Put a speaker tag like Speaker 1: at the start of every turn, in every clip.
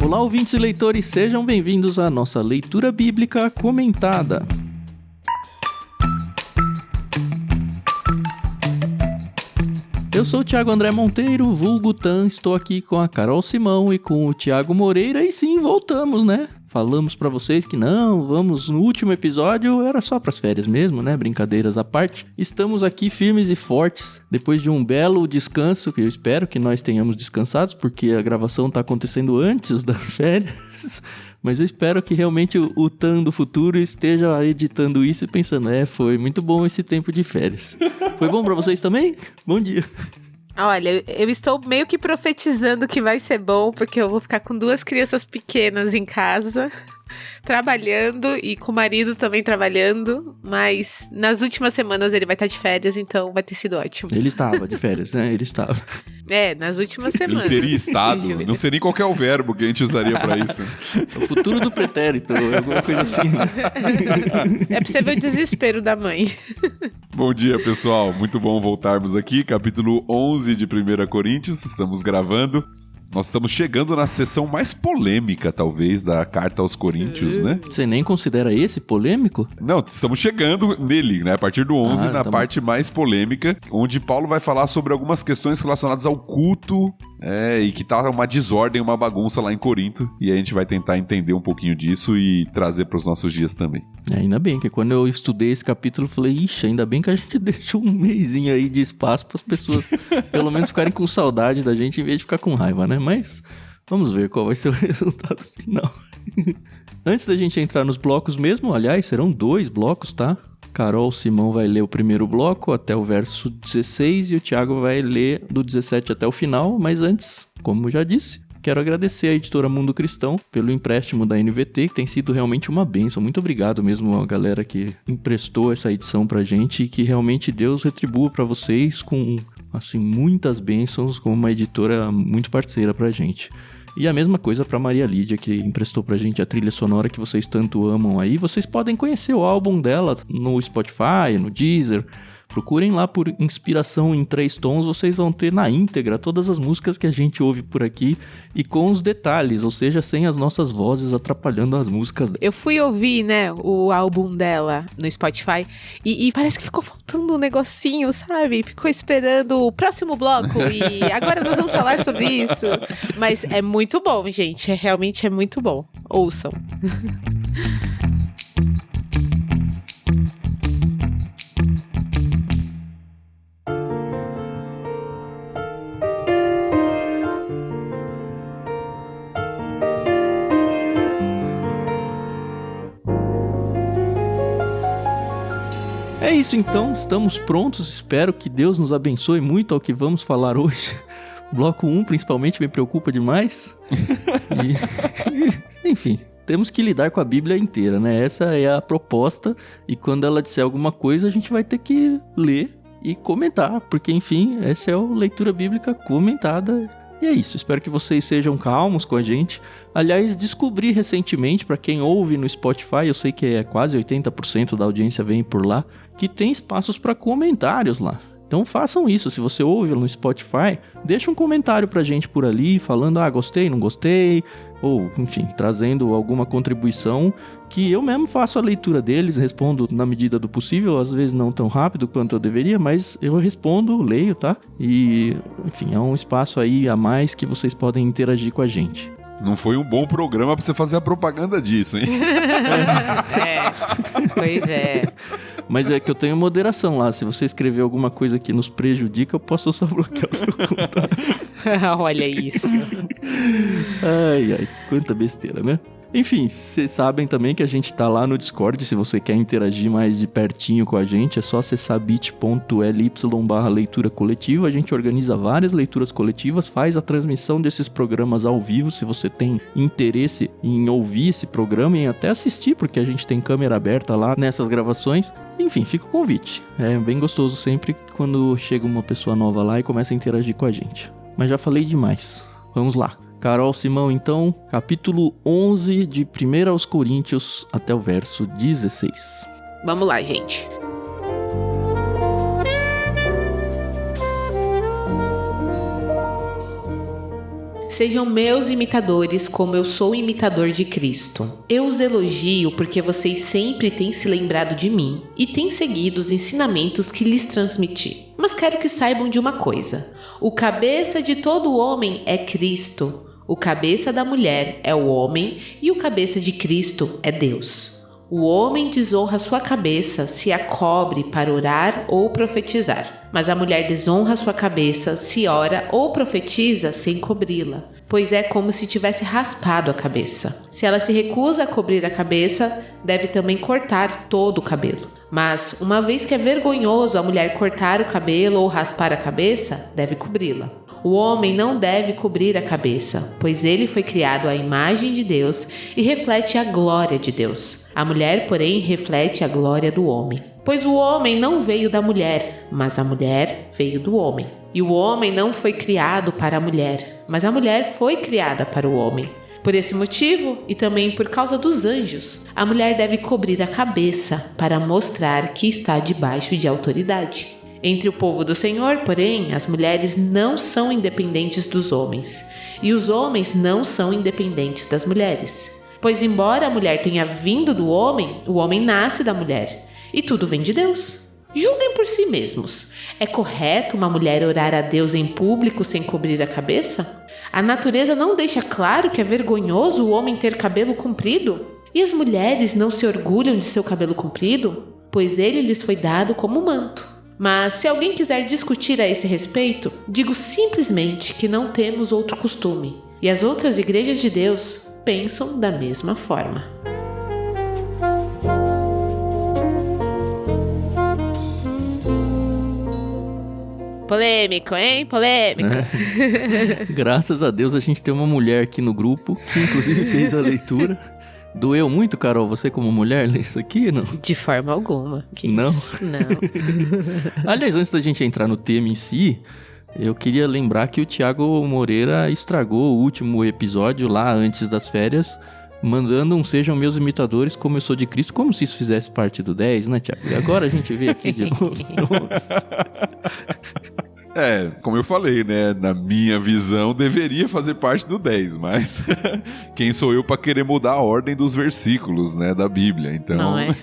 Speaker 1: Olá, ouvintes e leitores, sejam bem-vindos à nossa leitura bíblica comentada. Eu sou o Thiago André Monteiro, vulgo Tan, estou aqui com a Carol Simão e com o Thiago Moreira, e sim, voltamos, né? Falamos pra vocês que não, vamos, no último episódio era só pras férias mesmo, né? Brincadeiras à parte. Estamos aqui firmes e fortes, depois de um belo descanso, que eu espero que nós tenhamos descansado, porque a gravação tá acontecendo antes das férias. Mas eu espero que realmente o Tan do futuro esteja editando isso e pensando, foi muito bom esse tempo de férias. Foi bom pra vocês também? Bom dia.
Speaker 2: Olha, eu estou meio que profetizando que vai ser bom, porque eu vou ficar com 2 crianças pequenas em casa, trabalhando e com o marido também trabalhando, mas nas últimas semanas ele vai estar de férias, então vai ter sido ótimo.
Speaker 1: Ele estava de férias, né? Ele estava.
Speaker 2: Nas últimas semanas.
Speaker 3: Ele teria estado, não sei nem qual que é o verbo que a gente usaria pra isso.
Speaker 1: O futuro do pretérito, alguma coisa assim, né?
Speaker 2: É pra você ver o desespero da mãe.
Speaker 3: Bom dia, pessoal. Muito bom voltarmos aqui. Capítulo 11 de 1 Coríntios. Estamos gravando. Nós estamos chegando na sessão mais polêmica, talvez, da carta aos Coríntios, né?
Speaker 1: Você nem considera esse polêmico?
Speaker 3: Não, estamos chegando nele, né? A partir do 11, na parte mais polêmica, onde Paulo vai falar sobre algumas questões relacionadas ao culto, e que tá uma desordem, uma bagunça lá em Corinto. E a gente vai tentar entender um pouquinho disso e trazer para os nossos dias também.
Speaker 1: Ainda bem que quando eu estudei esse capítulo, eu falei, ixi, ainda bem que a gente deixou um mesinho aí de espaço para as pessoas pelo menos ficarem com saudade da gente em vez de ficar com raiva, né? Mas vamos ver qual vai ser o resultado final. Antes da gente entrar nos blocos mesmo, aliás, serão 2 blocos, tá? Carol Simão vai ler o primeiro bloco até o verso 16 e o Thiago vai ler do 17 até o final, mas antes, como já disse, quero agradecer à editora Mundo Cristão pelo empréstimo da NVT, que tem sido realmente uma bênção. Muito obrigado mesmo a galera que emprestou essa edição pra gente e que realmente Deus retribua pra vocês com, assim, muitas bênçãos, como uma editora muito parceira pra gente. E a mesma coisa pra Maria Lídia, que emprestou pra gente a trilha sonora que vocês tanto amam aí. Vocês podem conhecer o álbum dela no Spotify, no Deezer. Procurem lá por Inspiração em 3 Tons, vocês vão ter na íntegra todas as músicas que a gente ouve por aqui e com os detalhes, ou seja, sem as nossas vozes atrapalhando as músicas dela.
Speaker 2: Eu fui ouvir, né, o álbum dela no Spotify e parece que ficou faltando um negocinho, sabe? Ficou esperando o próximo bloco e agora nós vamos falar sobre isso. Mas é muito bom, gente, realmente é muito bom. Ouçam.
Speaker 1: É isso então, estamos prontos, espero que Deus nos abençoe muito ao que vamos falar hoje. Bloco 1 principalmente me preocupa demais. Enfim, temos que lidar com a Bíblia inteira, né? Essa é a proposta e quando ela disser alguma coisa a gente vai ter que ler e comentar, porque enfim, essa é a leitura bíblica comentada. E é isso, espero que vocês sejam calmos com a gente. Aliás, descobri recentemente, para quem ouve no Spotify, eu sei que quase 80% da audiência vem por lá, que tem espaços para comentários lá. Então façam isso, se você ouve no Spotify, deixa um comentário pra gente por ali, falando, gostei, não gostei, ou, enfim, trazendo alguma contribuição, que eu mesmo faço a leitura deles, respondo na medida do possível, às vezes não tão rápido quanto eu deveria, mas eu respondo, leio, tá? E, enfim, é um espaço aí a mais que vocês podem interagir com a gente.
Speaker 3: Não foi um bom programa pra você fazer a propaganda disso, hein?
Speaker 2: Pois é.
Speaker 1: Mas é que eu tenho moderação lá. Se você escrever alguma coisa que nos prejudica, eu posso só bloquear o seu comentário.
Speaker 2: Olha isso.
Speaker 1: Ai, quanta besteira, né? Enfim, vocês sabem também que a gente tá lá no Discord, se você quer interagir mais de pertinho com a gente, é só acessar bit.ly/leitura coletiva, a gente organiza várias leituras coletivas, faz a transmissão desses programas ao vivo, se você tem interesse em ouvir esse programa e até assistir, porque a gente tem câmera aberta lá nessas gravações. Enfim, fica o convite, é bem gostoso sempre quando chega uma pessoa nova lá e começa a interagir com a gente. Mas já falei demais, vamos lá. Carol Simão, então, capítulo 11 de 1 aos Coríntios até o verso 16.
Speaker 2: Vamos lá, gente. Sejam meus imitadores como eu sou imitador de Cristo. Eu os elogio porque vocês sempre têm se lembrado de mim e têm seguido os ensinamentos que lhes transmiti. Mas quero que saibam de uma coisa: o cabeça de todo homem é Cristo, o cabeça da mulher é o homem e o cabeça de Cristo é Deus. O homem desonra sua cabeça se a cobre para orar ou profetizar, mas a mulher desonra sua cabeça se ora ou profetiza sem cobri-la, pois é como se tivesse raspado a cabeça. Se ela se recusa a cobrir a cabeça, deve também cortar todo o cabelo. Mas, uma vez que é vergonhoso a mulher cortar o cabelo ou raspar a cabeça, deve cobri-la. O homem não deve cobrir a cabeça, pois ele foi criado à imagem de Deus e reflete a glória de Deus. A mulher, porém, reflete a glória do homem. Pois o homem não veio da mulher, mas a mulher veio do homem. E o homem não foi criado para a mulher, mas a mulher foi criada para o homem. Por esse motivo, e também por causa dos anjos, a mulher deve cobrir a cabeça para mostrar que está debaixo de autoridade. Entre o povo do Senhor, porém, as mulheres não são independentes dos homens, e os homens não são independentes das mulheres. Pois embora a mulher tenha vindo do homem, o homem nasce da mulher, e tudo vem de Deus. Julguem por si mesmos. É correto uma mulher orar a Deus em público sem cobrir a cabeça? A natureza não deixa claro que é vergonhoso o homem ter cabelo comprido? E as mulheres não se orgulham de seu cabelo comprido? Pois ele lhes foi dado como manto. Mas se alguém quiser discutir a esse respeito, digo simplesmente que não temos outro costume. E as outras igrejas de Deus pensam da mesma forma. Polêmico, hein? Polêmico.
Speaker 1: Graças a Deus a gente tem uma mulher aqui no grupo que inclusive fez a leitura. Doeu muito, Carol, você como mulher ler isso aqui, não?
Speaker 2: De forma alguma. Que
Speaker 1: não?
Speaker 2: Isso? Não.
Speaker 1: Aliás, antes da gente entrar no tema em si, eu queria lembrar que o Thiago Moreira estragou o último episódio lá antes das férias, mandando um sejam meus imitadores como eu sou de Cristo, como se isso fizesse parte do 10, né, Thiago? E agora a gente vê aqui de novo.
Speaker 3: Como eu falei, né? Na minha visão, deveria fazer parte do 10, mas quem sou eu pra querer mudar a ordem dos versículos, né, da Bíblia? Então,
Speaker 2: não é?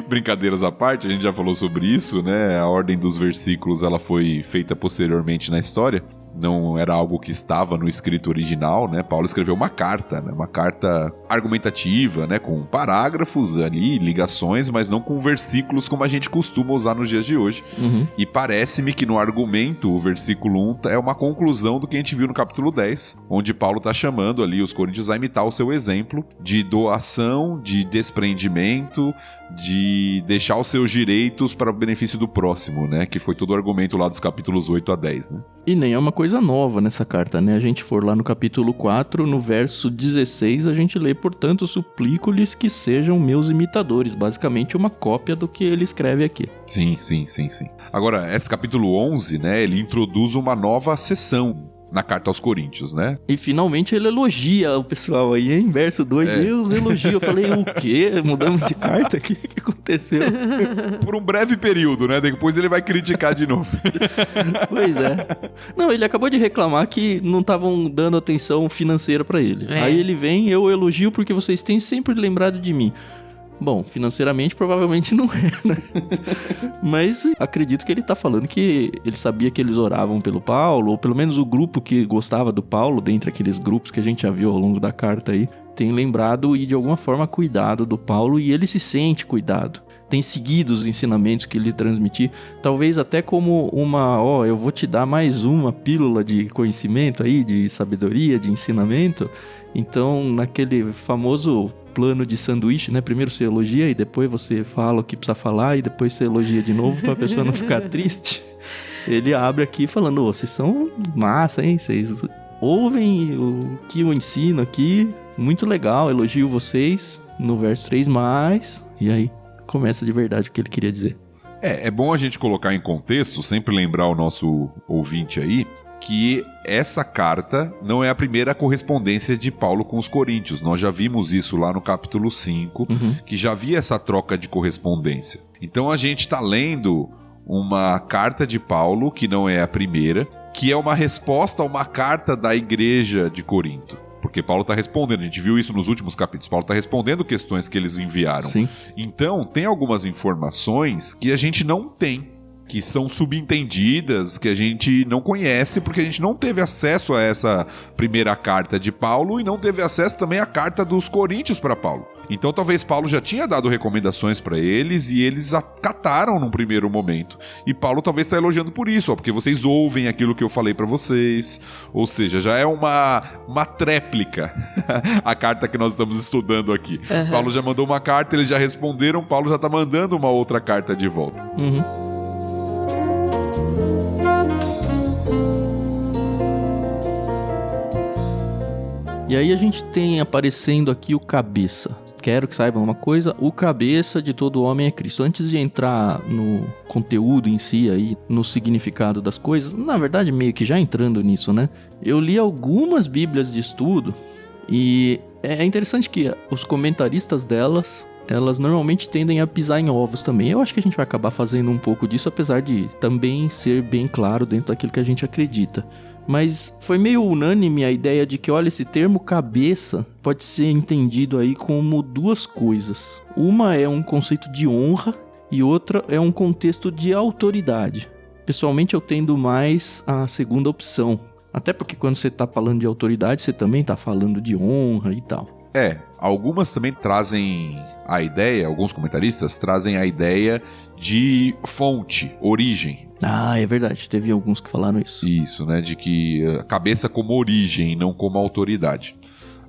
Speaker 3: Brincadeiras à parte, a gente já falou sobre isso, né? A ordem dos versículos, ela foi feita posteriormente na história. Não era algo que estava no escrito original, né? Paulo escreveu uma carta, né? Uma carta argumentativa, né? Com parágrafos ali, ligações, mas não com versículos como a gente costuma usar nos dias de hoje.
Speaker 1: Uhum.
Speaker 3: E parece-me que no argumento, o versículo 1 é uma conclusão do que a gente viu no capítulo 10, onde Paulo está chamando ali os coríntios a imitar o seu exemplo de doação, de desprendimento, de deixar os seus direitos para o benefício do próximo, né? Que foi todo o argumento lá dos capítulos 8 a 10, né?
Speaker 1: E nem é uma coisa nova nessa carta, né? A gente for lá no capítulo 4, no verso 16, a gente lê: portanto, suplico-lhes que sejam meus imitadores. Basicamente uma cópia do que ele escreve aqui.
Speaker 3: Sim. Agora, esse capítulo 11, né? Ele introduz uma nova seção na carta aos Coríntios, né?
Speaker 1: E finalmente ele elogia o pessoal aí, em verso 2, eu os elogio. Eu falei, o quê? Mudamos de carta aqui? O que aconteceu?
Speaker 3: Por um breve período, né? Depois ele vai criticar de novo.
Speaker 1: Pois é. Não, ele acabou de reclamar que não estavam dando atenção financeira pra ele. Aí ele vem, eu elogio porque vocês têm sempre lembrado de mim. Bom, financeiramente provavelmente não é, né? Mas acredito que ele tá falando que ele sabia que eles oravam pelo Paulo, ou pelo menos o grupo que gostava do Paulo, dentre aqueles grupos que a gente já viu ao longo da carta aí, tem lembrado e de alguma forma cuidado do Paulo, e ele se sente cuidado. Tem seguido os ensinamentos que ele transmitiu, talvez até como eu vou te dar mais uma pílula de conhecimento aí, de sabedoria, de ensinamento. Então, naquele famoso plano de sanduíche, né? Primeiro você elogia e depois você fala o que precisa falar e depois você elogia de novo pra pessoa não ficar triste. Ele abre aqui falando, vocês são massa, hein? Vocês ouvem o que eu ensino aqui, muito legal, elogio vocês. No verso 3, e aí começa de verdade o que ele queria dizer.
Speaker 3: É bom a gente colocar em contexto, sempre lembrar o nosso ouvinte aí, que essa carta não é a primeira correspondência de Paulo com os coríntios. Nós já vimos isso lá no capítulo 5, que já havia essa troca de correspondência. Então a gente está lendo uma carta de Paulo, que não é a primeira, que é uma resposta a uma carta da igreja de Corinto. Porque Paulo está respondendo, a gente viu isso nos últimos capítulos, Paulo está respondendo questões que eles enviaram.
Speaker 1: Sim.
Speaker 3: Então, tem algumas informações que a gente não tem, que são subentendidas, que a gente não conhece, porque a gente não teve acesso a essa primeira carta de Paulo e não teve acesso também à carta dos Coríntios para Paulo. Então talvez Paulo já tinha dado recomendações para eles e eles acataram num primeiro momento. E Paulo talvez está elogiando por isso, porque vocês ouvem aquilo que eu falei para vocês. Ou seja, já é uma tréplica a carta que nós estamos estudando aqui. Uhum. Paulo já mandou uma carta, eles já responderam, Paulo já está mandando uma outra carta de volta.
Speaker 1: Uhum. E aí a gente tem aparecendo aqui o cabeça. Quero que saibam uma coisa, o cabeça de todo homem é Cristo. Antes de entrar no conteúdo em si aí, no significado das coisas, na verdade meio que já entrando nisso, né? Eu li algumas bíblias de estudo e é interessante que os comentaristas delas, elas normalmente tendem a pisar em ovos também. Eu acho que a gente vai acabar fazendo um pouco disso, apesar de também ser bem claro dentro daquilo que a gente acredita. Mas foi meio unânime a ideia de que, olha, esse termo cabeça pode ser entendido aí como duas coisas. Uma é um conceito de honra e outra é um contexto de autoridade. Pessoalmente eu tendo mais a segunda opção. Até porque quando você está falando de autoridade, você também está falando de honra e tal.
Speaker 3: Algumas também trazem a ideia, alguns comentaristas trazem a ideia de fonte, origem.
Speaker 1: Ah, é verdade, teve alguns que falaram isso.
Speaker 3: Isso, né, de que a cabeça como origem, não como autoridade.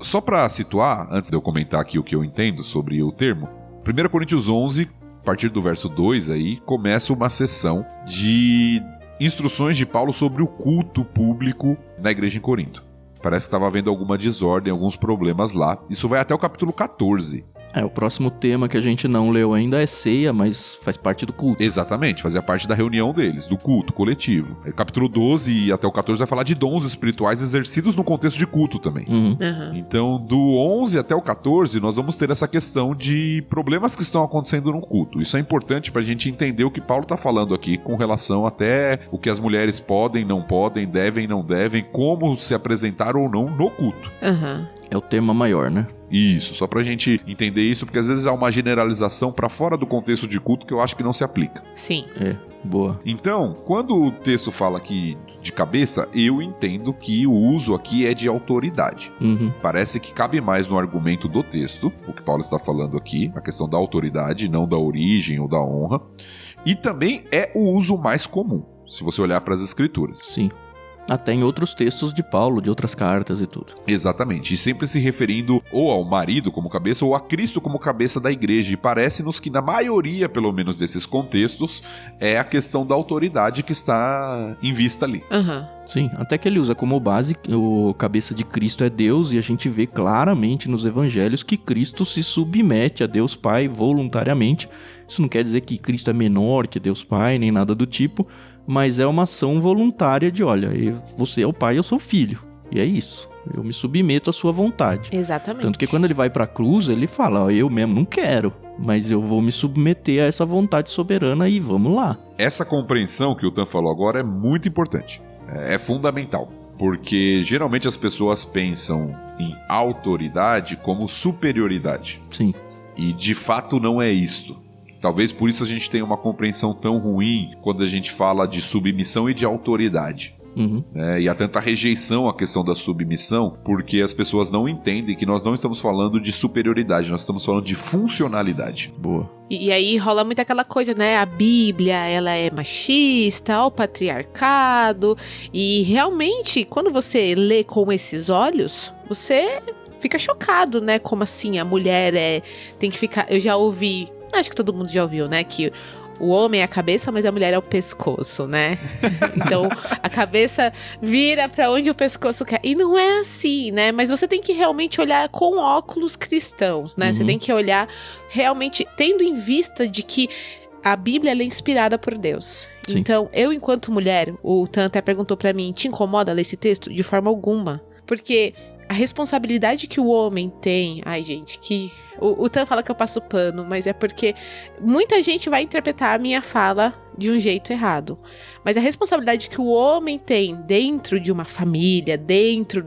Speaker 3: Só para situar, antes de eu comentar aqui o que eu entendo sobre o termo, 1 Coríntios 11, a partir do verso 2 aí, começa uma sessão de instruções de Paulo sobre o culto público na igreja em Corinto. Parece que estava havendo alguma desordem, alguns problemas lá. Isso vai até o capítulo 14.
Speaker 1: O próximo tema que a gente não leu ainda é ceia, mas faz parte do culto.
Speaker 3: Exatamente, fazia parte da reunião deles, do culto coletivo. O capítulo 12 e até o 14 vai falar de dons espirituais exercidos no contexto de culto também.
Speaker 1: Uhum.
Speaker 3: Então, do 11 até o 14, nós vamos ter essa questão de problemas que estão acontecendo no culto. Isso é importante para a gente entender o que Paulo está falando aqui com relação até o que as mulheres podem, não podem, devem, não devem, como se apresentar ou não no culto.
Speaker 1: É o tema maior, né?
Speaker 3: Isso, só pra gente entender isso, porque às vezes há uma generalização pra fora do contexto de culto que eu acho que não se aplica.
Speaker 2: Sim.
Speaker 1: Boa.
Speaker 3: Então, quando o texto fala aqui de cabeça, eu entendo que o uso aqui é de autoridade.
Speaker 1: Uhum.
Speaker 3: Parece que cabe mais no argumento do texto, o que Paulo está falando aqui, a questão da autoridade, não da origem ou da honra. E também é o uso mais comum, se você olhar para as escrituras.
Speaker 1: Sim. Até em outros textos de Paulo, de outras cartas e tudo.
Speaker 3: Exatamente, e sempre se referindo ou ao marido como cabeça ou a Cristo como cabeça da igreja. E parece-nos que na maioria, pelo menos desses contextos, é a questão da autoridade que está em vista ali.
Speaker 1: Sim, até que ele usa como base o cabeça de Cristo é Deus, e a gente vê claramente nos evangelhos que Cristo se submete a Deus Pai voluntariamente. Isso não quer dizer que Cristo é menor que Deus Pai, nem nada do tipo, mas é uma ação voluntária de, olha, você é o pai, eu sou o filho. E é isso. Eu me submeto à sua vontade.
Speaker 2: Exatamente.
Speaker 1: Tanto que quando ele vai pra cruz, ele fala, ó, eu mesmo não quero, mas eu vou me submeter a essa vontade soberana e vamos lá.
Speaker 3: Essa compreensão que o Tan falou agora é muito importante. É fundamental. Porque geralmente as pessoas pensam em autoridade como superioridade.
Speaker 1: Sim.
Speaker 3: E de fato não é isto. Talvez por isso a gente tenha uma compreensão tão ruim quando a gente fala de submissão e de autoridade.
Speaker 1: Uhum.
Speaker 3: E há tanta rejeição à questão da submissão, porque as pessoas não entendem que nós não estamos falando de superioridade, nós estamos falando de funcionalidade.
Speaker 1: Boa.
Speaker 2: E aí rola muito aquela coisa, né? A Bíblia, ela é machista, o patriarcado. E realmente, quando você lê com esses olhos, você fica chocado, né? Como assim a mulher tem que ficar... Eu já ouvi... Acho que todo mundo já ouviu, né? Que o homem é a cabeça, mas a mulher é o pescoço, né? Então, a cabeça vira pra onde o pescoço quer. E não é assim, né? Mas você tem que realmente olhar com óculos cristãos, né? Uhum. Você tem que olhar realmente tendo em vista de que a Bíblia ela é inspirada por Deus. Sim. Então, eu, enquanto mulher, o Tan até perguntou pra mim, te incomoda ler esse texto? De forma alguma. Porque a responsabilidade que o homem tem... Ai, gente, que... O Tan fala que eu passo pano, mas é porque muita gente vai interpretar a minha fala de um jeito errado. Mas a responsabilidade que o homem tem dentro de uma família, dentro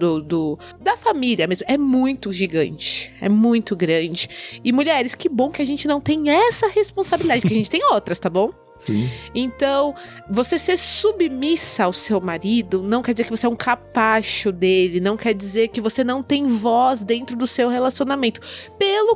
Speaker 2: da família mesmo, é muito gigante. É muito grande. E mulheres, que bom que a gente não tem essa responsabilidade, que a gente tem outras, tá bom?
Speaker 1: Sim.
Speaker 2: Então, você ser submissa ao seu marido não quer dizer que você é um capacho dele, não quer dizer que você não tem voz dentro do seu relacionamento. Pelo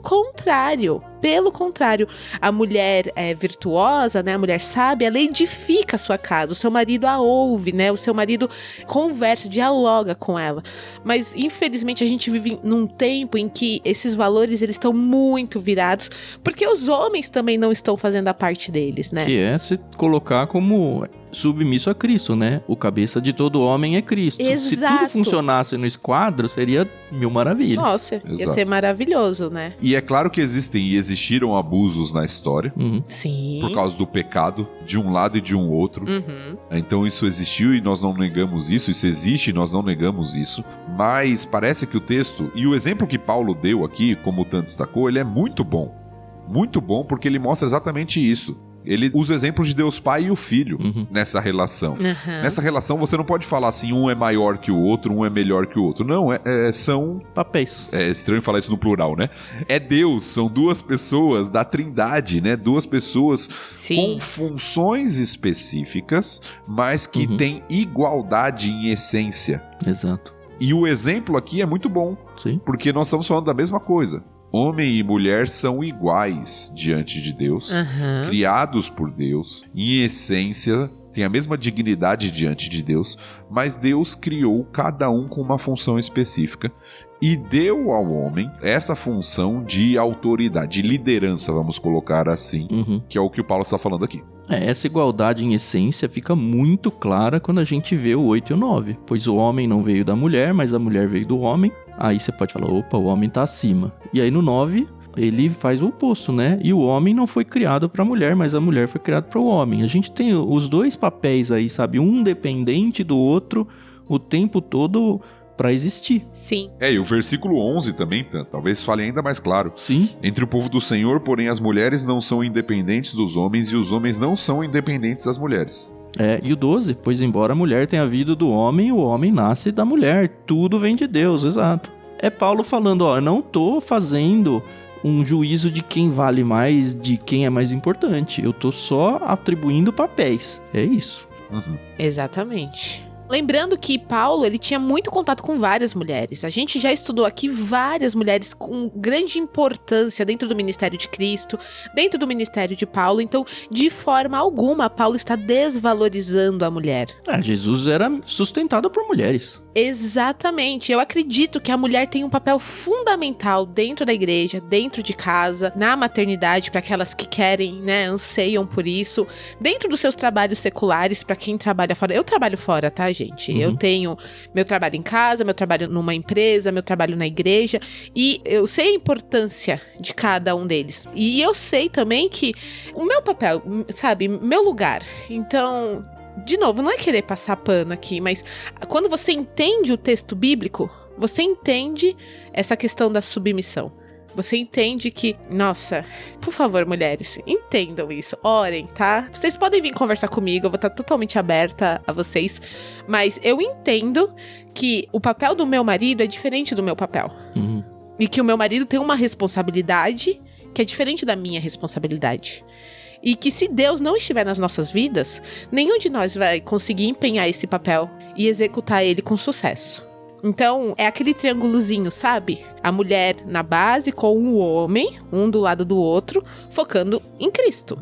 Speaker 2: contrário, a mulher é virtuosa, né? A mulher sábia, ela edifica a sua casa, o seu marido a ouve, né? O seu marido conversa, dialoga com ela. Mas, infelizmente, a gente vive num tempo em que esses valores, eles estão muito virados, porque os homens também não estão fazendo a parte deles, né?
Speaker 1: Que é se colocar como submisso a Cristo, né? O cabeça de todo homem é Cristo.
Speaker 2: Exato.
Speaker 1: Se tudo funcionasse nesse quadro, seria mil maravilhas.
Speaker 2: Nossa, ia
Speaker 3: Exato.
Speaker 2: ser maravilhoso, né?
Speaker 3: E é claro que existem e existiram abusos na história.
Speaker 1: Uhum.
Speaker 2: Sim.
Speaker 3: Por causa do pecado, de um lado e de um outro.
Speaker 2: Uhum.
Speaker 3: Então isso existiu e nós não negamos isso. Isso existe e nós não negamos isso. Mas parece que o texto, e o exemplo que Paulo deu aqui, como o Tan destacou, ele é muito bom. Muito bom porque ele mostra exatamente isso. Ele usa o exemplo de Deus Pai e o Filho nessa relação.
Speaker 2: Uhum.
Speaker 3: Nessa relação você não pode falar assim, um é maior que o outro, um é melhor que o outro. Não, são...
Speaker 1: Papéis.
Speaker 3: É estranho falar isso no plural, né? É Deus, são duas pessoas da Trindade, né? Duas pessoas com funções específicas, mas que têm igualdade em essência.
Speaker 1: Exato.
Speaker 3: E o exemplo aqui é muito bom,
Speaker 1: Sim.
Speaker 3: porque nós estamos falando da mesma coisa. Homem e mulher são iguais diante de Deus, criados por Deus, em essência, têm a mesma dignidade diante de Deus, mas Deus criou cada um com uma função específica e deu ao homem essa função de autoridade, de liderança, vamos colocar assim, que é o que o Paulo está falando aqui.
Speaker 1: Essa igualdade em essência fica muito clara quando a gente vê o 8 e o 9, pois o homem não veio da mulher, mas a mulher veio do homem. Aí você pode falar, opa, o homem tá acima. E aí no 9, ele faz o oposto, né? E o homem não foi criado pra mulher, mas a mulher foi criada para o homem. A gente tem os dois papéis aí, sabe? Um dependente do outro o tempo todo pra existir.
Speaker 2: Sim.
Speaker 3: E o versículo 11 também, talvez fale ainda mais claro.
Speaker 1: Sim.
Speaker 3: Entre o povo do Senhor, porém, as mulheres não são independentes dos homens e os homens não são independentes das mulheres.
Speaker 1: E o 12, pois embora a mulher tenha vindo do homem, o homem nasce da mulher. Tudo vem de Deus, exato. É Paulo falando, eu não tô fazendo um juízo de quem vale mais, de quem é mais importante. Eu tô só atribuindo papéis. É isso.
Speaker 2: Exatamente. Lembrando que Paulo, ele tinha muito contato com várias mulheres. A gente já estudou aqui várias mulheres com grande importância dentro do ministério de Cristo, dentro do ministério de Paulo. Então, de forma alguma, Paulo está desvalorizando a mulher.
Speaker 1: Jesus era sustentado por mulheres.
Speaker 2: Exatamente. Eu acredito que a mulher tem um papel fundamental dentro da igreja, dentro de casa, na maternidade, para aquelas que querem, né, anseiam por isso, dentro dos seus trabalhos seculares, para quem trabalha fora. Eu trabalho fora, tá, gente? Eu tenho meu trabalho em casa, meu trabalho numa empresa, meu trabalho na igreja, e eu sei a importância de cada um deles. E eu sei também que o meu papel, sabe, meu lugar. Então, de novo, não é querer passar pano aqui, mas quando você entende o texto bíblico, você entende essa questão da submissão. Você entende que, nossa, por favor, mulheres, entendam isso, orem, tá? Vocês podem vir conversar comigo, eu vou estar totalmente aberta a vocês, mas eu entendo que o papel do meu marido é diferente do meu papel. E que o meu marido tem uma responsabilidade que é diferente da minha responsabilidade. E que se Deus não estiver nas nossas vidas, nenhum de nós vai conseguir empenhar esse papel e executar ele com sucesso. Então, é aquele triângulozinho, sabe? A mulher na base com o homem, um do lado do outro, focando em Cristo.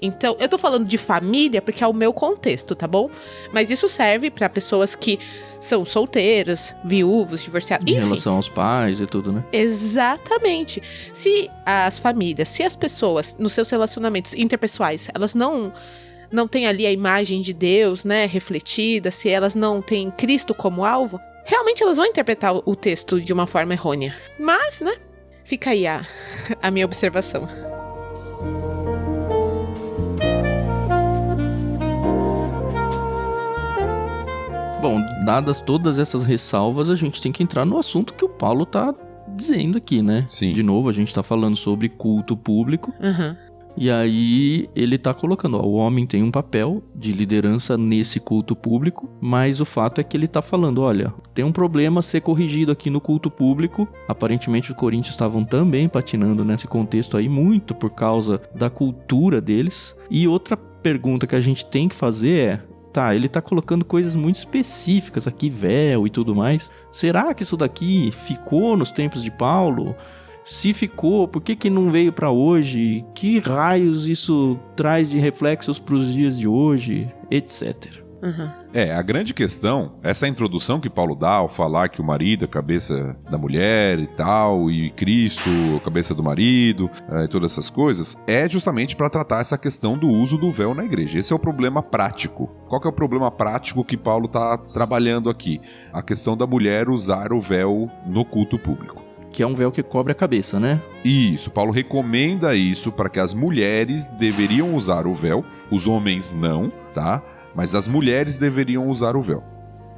Speaker 2: Então, eu tô falando de família porque é o meu contexto, tá bom? Mas isso serve pra pessoas que são solteiras, viúvos, divorciados, enfim.
Speaker 1: Em relação aos pais e tudo, né?
Speaker 2: Exatamente. Se as famílias, se as pessoas, nos seus relacionamentos interpessoais, elas não têm ali a imagem de Deus, né, refletida, se elas não têm Cristo como alvo, realmente elas vão interpretar o texto de uma forma errônea. Mas, né, fica aí a minha observação.
Speaker 1: Bom, dadas todas essas ressalvas, a gente tem que entrar no assunto que o Paulo tá dizendo aqui, né?
Speaker 3: Sim.
Speaker 1: De novo, a gente tá falando sobre culto público. E aí ele tá colocando, ó, o homem tem um papel de liderança nesse culto público, mas o fato é que ele tá falando, olha, tem um problema a ser corrigido aqui no culto público. Aparentemente os coríntios estavam também patinando nesse contexto aí, muito por causa da cultura deles. E outra pergunta que a gente tem que fazer é, tá, ele tá colocando coisas muito específicas aqui, véu e tudo mais. Será que isso daqui ficou nos tempos de Paulo? Se ficou, por que não veio para hoje? Que raios isso traz de reflexos para os dias de hoje? Etc.
Speaker 2: Uhum.
Speaker 3: A grande questão, essa introdução que Paulo dá ao falar que o marido é a cabeça da mulher e tal, e Cristo a cabeça do marido, e todas essas coisas, é justamente para tratar essa questão do uso do véu na igreja. Esse é o problema prático. Qual que é o problema prático que Paulo está trabalhando aqui? A questão da mulher usar o véu no culto público.
Speaker 1: Que é um véu que cobre a cabeça, né?
Speaker 3: Isso, Paulo recomenda isso para que as mulheres deveriam usar o véu, os homens não, tá? Mas as mulheres deveriam usar o véu.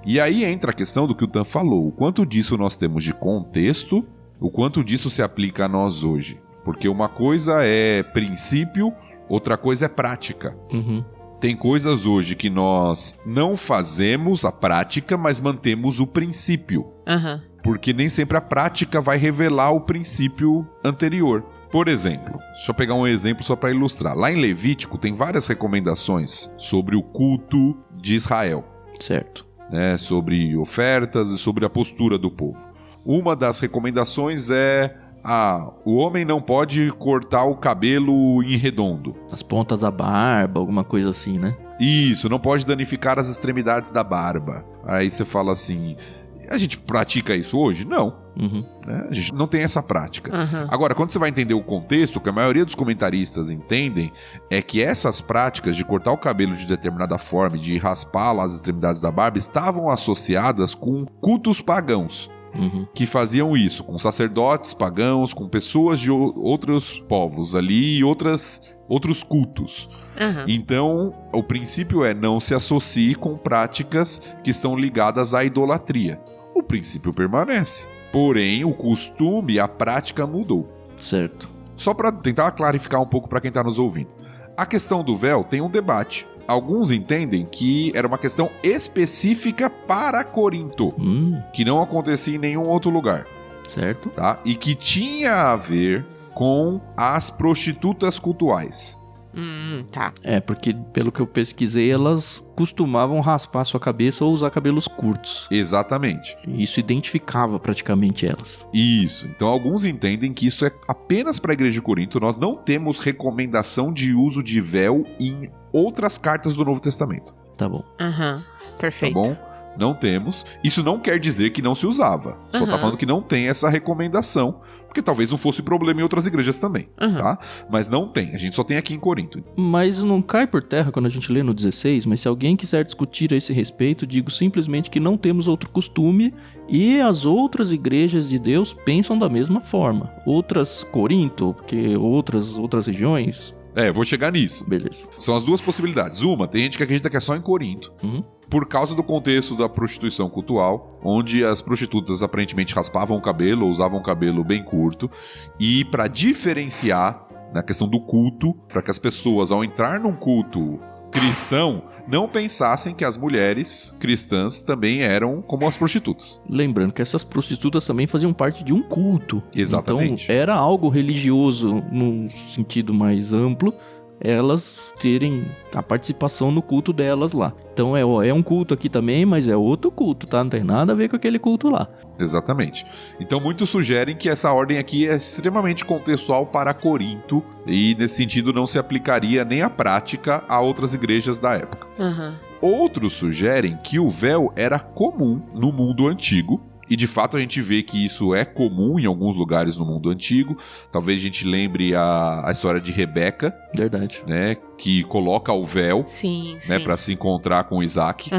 Speaker 3: E aí entra a questão do que o Tan falou, o quanto disso nós temos de contexto, o quanto disso se aplica a nós hoje. Porque uma coisa é princípio, outra coisa é prática.
Speaker 1: Uhum.
Speaker 3: Tem coisas hoje que nós não fazemos a prática, mas mantemos o princípio.
Speaker 2: Aham.
Speaker 3: Porque nem sempre a prática vai revelar o princípio anterior. Por exemplo, deixa eu pegar um exemplo só para ilustrar. Lá em Levítico tem várias recomendações sobre o culto de Israel.
Speaker 1: Certo.
Speaker 3: Né, sobre ofertas e sobre a postura do povo. Uma das recomendações é: o homem não pode cortar o cabelo em redondo.
Speaker 1: As pontas da barba, alguma coisa assim, né?
Speaker 3: Isso, não pode danificar as extremidades da barba. Aí você fala assim... A gente pratica isso hoje? Não.
Speaker 1: Uhum.
Speaker 3: Né? A gente não tem essa prática.
Speaker 2: Uhum.
Speaker 3: Agora, quando você vai entender o contexto, o que a maioria dos comentaristas entendem é que essas práticas de cortar o cabelo de determinada forma e de raspar lá as extremidades da barba estavam associadas com cultos pagãos.
Speaker 1: Uhum.
Speaker 3: Que faziam isso com sacerdotes pagãos, com pessoas de outros povos ali e outros cultos.
Speaker 2: Uhum.
Speaker 3: Então, o princípio é não se associe com práticas que estão ligadas à idolatria. O princípio permanece, porém o costume, a prática mudou.
Speaker 1: Certo.
Speaker 3: Só para tentar clarificar um pouco para quem está nos ouvindo. A questão do véu tem um debate. Alguns entendem que era uma questão específica para Corinto, que não acontecia em nenhum outro lugar.
Speaker 1: Certo.
Speaker 3: Tá? E que tinha a ver com as prostitutas cultuais.
Speaker 2: Tá.
Speaker 1: Porque pelo que eu pesquisei, elas costumavam raspar sua cabeça ou usar cabelos curtos.
Speaker 3: Exatamente.
Speaker 1: E isso identificava praticamente elas.
Speaker 3: Isso. Então alguns entendem que isso é apenas para a igreja de Corinto. Nós não temos recomendação de uso de véu em outras cartas do Novo Testamento.
Speaker 1: Tá bom.
Speaker 2: Perfeito.
Speaker 3: Tá bom? Não temos. Isso não quer dizer que não se usava. Só tá falando que não tem essa recomendação, porque talvez não fosse problema em outras igrejas também, tá? Mas não tem. A gente só tem aqui em Corinto.
Speaker 1: Mas não cai por terra quando a gente lê no 16, mas se alguém quiser discutir a esse respeito, digo simplesmente que não temos outro costume e as outras igrejas de Deus pensam da mesma forma. Outras Corinto, porque outras regiões...
Speaker 3: Vou chegar nisso.
Speaker 1: Beleza.
Speaker 3: São as duas possibilidades. Uma, tem gente que acredita que é só em Corinto. Por causa do contexto da prostituição cultual, onde as prostitutas aparentemente raspavam o cabelo ou usavam o cabelo bem curto. E para diferenciar na questão do culto, para que as pessoas, ao entrar num culto cristão, não pensassem que as mulheres cristãs também eram como as prostitutas.
Speaker 1: Lembrando que essas prostitutas também faziam parte de um culto.
Speaker 3: Exatamente.
Speaker 1: Então, era algo religioso num sentido mais amplo, elas terem a participação no culto delas lá. Então, é um culto aqui também, mas é outro culto, tá? Não tem nada a ver com aquele culto lá.
Speaker 3: Exatamente. Então, muitos sugerem que essa ordem aqui é extremamente contextual para Corinto e, nesse sentido, não se aplicaria nem à prática a outras igrejas da época. Outros sugerem que o véu era comum no mundo antigo. E de fato a gente vê que isso é comum em alguns lugares no mundo antigo. Talvez a gente lembre a história de Rebeca.
Speaker 1: Verdade.
Speaker 3: Né? que coloca o véu,
Speaker 2: Sim,
Speaker 3: né,
Speaker 2: sim.
Speaker 3: para se encontrar com Isaac,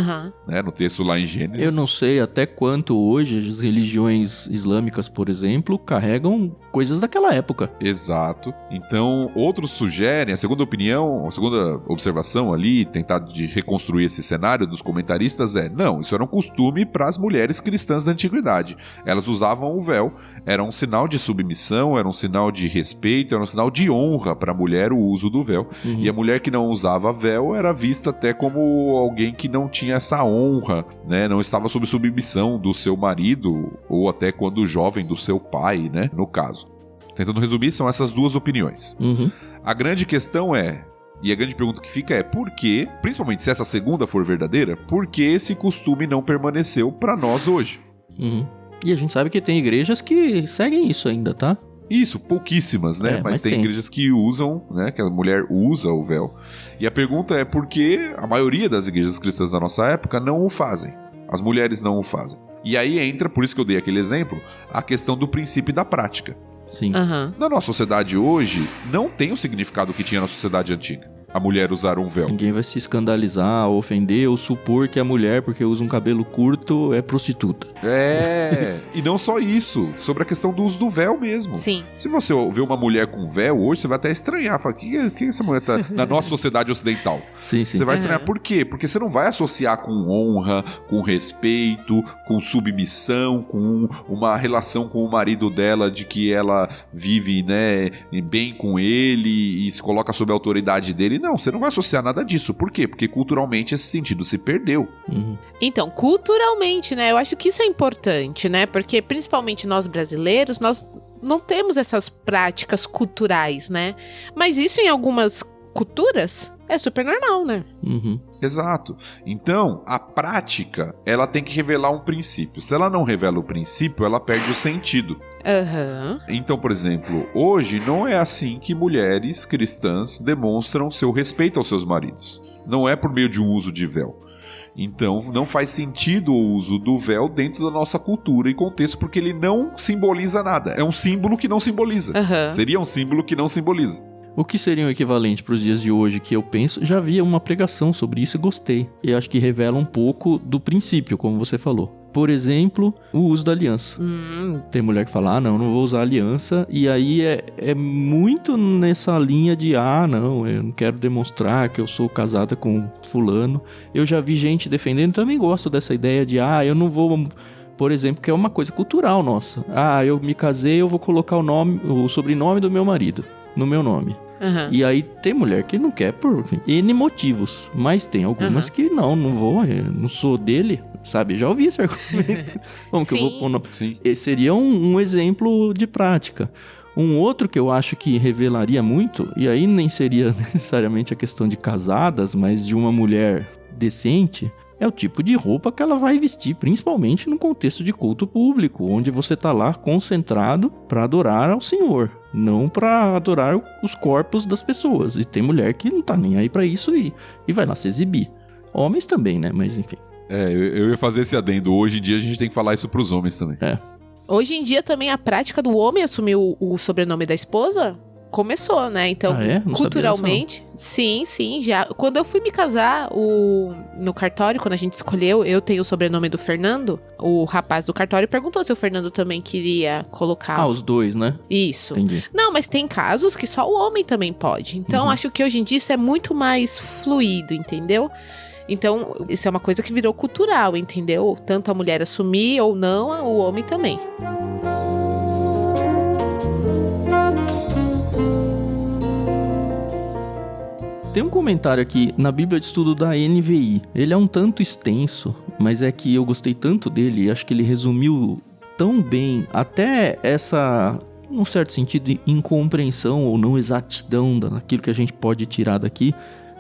Speaker 3: né, no texto lá em Gênesis.
Speaker 1: Eu não sei até quanto hoje as religiões islâmicas, por exemplo, carregam coisas daquela época.
Speaker 3: Exato. Então, outros sugerem, a segunda opinião, a segunda observação ali, tentar de reconstruir esse cenário dos comentaristas não, isso era um costume para as mulheres cristãs da antiguidade. Elas usavam o véu, era um sinal de submissão, era um sinal de respeito, era um sinal de honra para a mulher o uso do véu. E a mulher que não usava véu era vista até como alguém que não tinha essa honra, né? Não estava sob submissão do seu marido, ou até quando jovem do seu pai, né? No caso. Tentando resumir, são essas duas opiniões. A grande questão e a grande pergunta que fica por que, principalmente se essa segunda for verdadeira, por que esse costume não permaneceu para nós hoje?
Speaker 1: E a gente sabe que tem igrejas que seguem isso ainda, tá?
Speaker 3: Isso, pouquíssimas, né? Mas tem igrejas que usam, né? Que a mulher usa o véu. E a pergunta é por que a maioria das igrejas cristãs da nossa época não o fazem. As mulheres não o fazem. E aí entra, por isso que eu dei aquele exemplo, a questão do princípio e da prática.
Speaker 1: Sim.
Speaker 3: Na nossa sociedade hoje, não tem o significado que tinha na sociedade antiga. A mulher usar um véu.
Speaker 1: Ninguém vai se escandalizar, ofender ou supor que a mulher, porque usa um cabelo curto, é prostituta.
Speaker 3: E não só isso, sobre a questão do uso do véu mesmo.
Speaker 2: Sim.
Speaker 3: Se você vê uma mulher com véu hoje, você vai até estranhar. Fala, que essa mulher tá na nossa sociedade ocidental?
Speaker 1: Sim.
Speaker 3: Você vai estranhar. Por quê? Porque você não vai associar com honra, com respeito, com submissão, com uma relação com o marido dela de que ela vive, né, bem com ele e se coloca sob a autoridade dele. Não, você não vai associar nada disso. Por quê? Porque culturalmente esse sentido se perdeu.
Speaker 2: Então, culturalmente, né? Eu acho que isso é importante, né? Porque principalmente nós brasileiros, nós não temos essas práticas culturais, né? Mas isso em algumas culturas é super normal, né?
Speaker 3: Exato. Então, a prática, ela tem que revelar um princípio. Se ela não revela o princípio, ela perde o sentido. Então, por exemplo, hoje não é assim que mulheres cristãs demonstram seu respeito aos seus maridos. Não é por meio de um uso de véu. Então, não faz sentido o uso do véu dentro da nossa cultura e contexto, porque ele não simboliza nada. É um símbolo que não simboliza. Seria um símbolo que não simboliza.
Speaker 1: O que seria um equivalente para os dias de hoje que eu penso, já havia uma pregação sobre isso e gostei. E acho que revela um pouco do princípio, como você falou. Por exemplo, o uso da aliança. Tem mulher que fala, não vou usar aliança. E aí é muito nessa linha de, não, eu não quero demonstrar que eu sou casada com fulano. Eu já vi gente defendendo, também gosto dessa ideia de, eu não vou... Por exemplo, que é uma coisa cultural nossa. Eu me casei, eu vou colocar o sobrenome do meu marido no meu nome. E aí tem mulher que não quer por N motivos, mas tem algumas que não vou, eu não sou dele, sabe? Já ouvi esse argumento. Como que eu vou pôr no... Esse seria um exemplo de prática. Um outro que eu acho que revelaria muito, e aí nem seria necessariamente a questão de casadas, mas de uma mulher decente, é o tipo de roupa que ela vai vestir, principalmente no contexto de culto público, onde você está lá concentrado para adorar ao Senhor, não para adorar os corpos das pessoas. E tem mulher que não tá nem aí para isso e vai lá se exibir. Homens também, né? Mas enfim.
Speaker 3: Eu ia fazer esse adendo. Hoje em dia a gente tem que falar isso pros homens também.
Speaker 2: Hoje em dia também a prática do homem assumir o sobrenome da esposa começou, né? Então, culturalmente, sim, já. Quando eu fui me casar, no cartório, quando a gente escolheu, eu tenho o sobrenome do Fernando, o rapaz do cartório perguntou se o Fernando também queria colocar.
Speaker 1: Os dois, né?
Speaker 2: Isso.
Speaker 1: Entendi.
Speaker 2: Não, mas tem casos que só o homem também pode. Então, acho que hoje em dia isso é muito mais fluido, entendeu? Então, isso é uma coisa que virou cultural, entendeu? Tanto a mulher assumir ou não, o homem também.
Speaker 1: Tem um comentário aqui na Bíblia de Estudo da NVI. Ele é um tanto extenso, mas é que eu gostei tanto dele. Acho que ele resumiu tão bem até essa, num certo sentido, incompreensão ou não exatidão daquilo que a gente pode tirar daqui.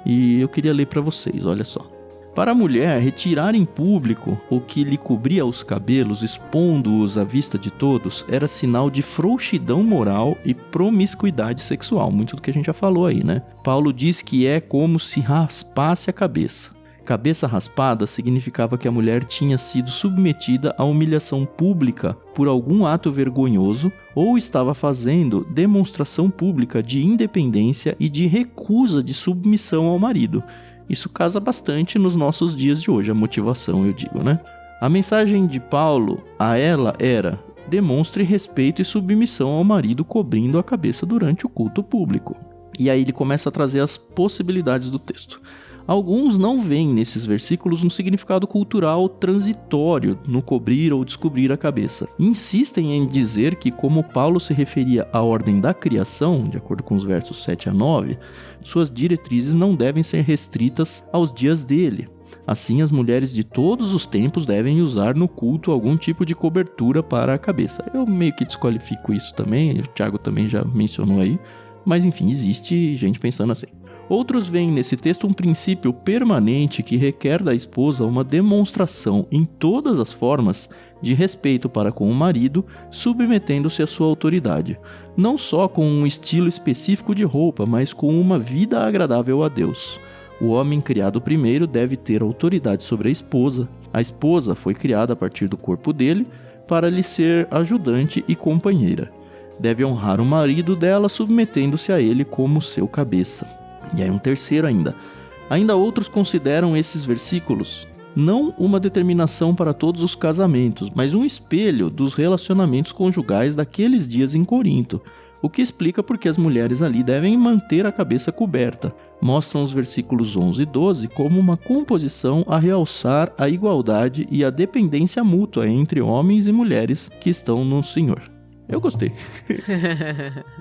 Speaker 1: E eu queria ler para vocês, olha só. Para a mulher, retirar em público o que lhe cobria os cabelos, expondo-os à vista de todos, era sinal de frouxidão moral e promiscuidade sexual. Muito do que a gente já falou aí, né? Paulo diz que é como se raspasse a cabeça. Cabeça raspada significava que a mulher tinha sido submetida a humilhação pública por algum ato vergonhoso ou estava fazendo demonstração pública de independência e de recusa de submissão ao marido. Isso casa bastante nos nossos dias de hoje, a motivação, eu digo, né? A mensagem de Paulo a ela era: demonstre respeito e submissão ao marido cobrindo a cabeça durante o culto público. E aí ele começa a trazer as possibilidades do texto. Alguns não veem nesses versículos um significado cultural transitório no cobrir ou descobrir a cabeça. Insistem em dizer que, como Paulo se referia à ordem da criação, de acordo com os versos 7 a 9, suas diretrizes não devem ser restritas aos dias dele. Assim, as mulheres de todos os tempos devem usar no culto algum tipo de cobertura para a cabeça. Eu meio que desqualifico isso também, o Thiago também já mencionou aí, mas enfim, existe gente pensando assim. Outros veem nesse texto um princípio permanente que requer da esposa uma demonstração em todas as formas de respeito para com o marido, submetendo-se à sua autoridade, não só com um estilo específico de roupa, mas com uma vida agradável a Deus. O homem criado primeiro deve ter autoridade sobre a esposa foi criada a partir do corpo dele para lhe ser ajudante e companheira. Deve honrar o marido dela submetendo-se a ele como seu cabeça. E aí um terceiro ainda. Ainda outros consideram esses versículos não uma determinação para todos os casamentos, mas um espelho dos relacionamentos conjugais daqueles dias em Corinto, o que explica porque as mulheres ali devem manter a cabeça coberta. Mostram os versículos 11 e 12 como uma composição a realçar a igualdade e a dependência mútua entre homens e mulheres que estão no Senhor. Eu gostei.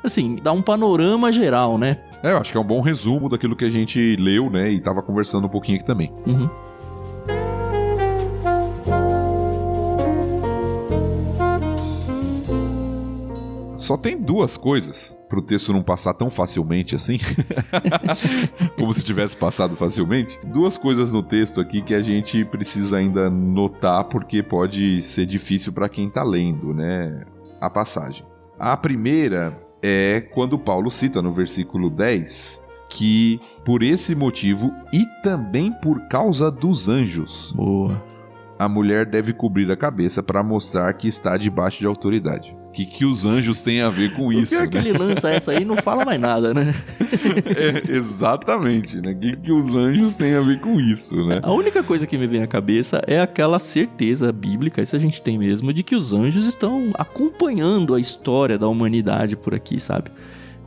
Speaker 1: Assim, dá um panorama geral, né?
Speaker 3: Eu acho que é um bom resumo daquilo que a gente leu, né? E tava conversando um pouquinho aqui também.
Speaker 1: Uhum.
Speaker 3: Só tem duas coisas pro texto não passar tão facilmente assim. Como se tivesse passado facilmente. Duas coisas no texto aqui que a gente precisa ainda notar, porque pode ser difícil para quem tá lendo, né? A passagem. A primeira é quando Paulo cita no versículo 10 que por esse motivo e também por causa dos anjos,
Speaker 1: boa,
Speaker 3: a mulher deve cobrir a cabeça para mostrar que está debaixo de autoridade. O que os anjos têm a ver com isso,
Speaker 1: pior, né? Que ele lança essa aí e não fala mais nada, né?
Speaker 3: Exatamente, né? O que os anjos têm a ver com isso, né?
Speaker 1: A única coisa que me vem à cabeça é aquela certeza bíblica, isso a gente tem mesmo, de que os anjos estão acompanhando a história da humanidade por aqui, sabe?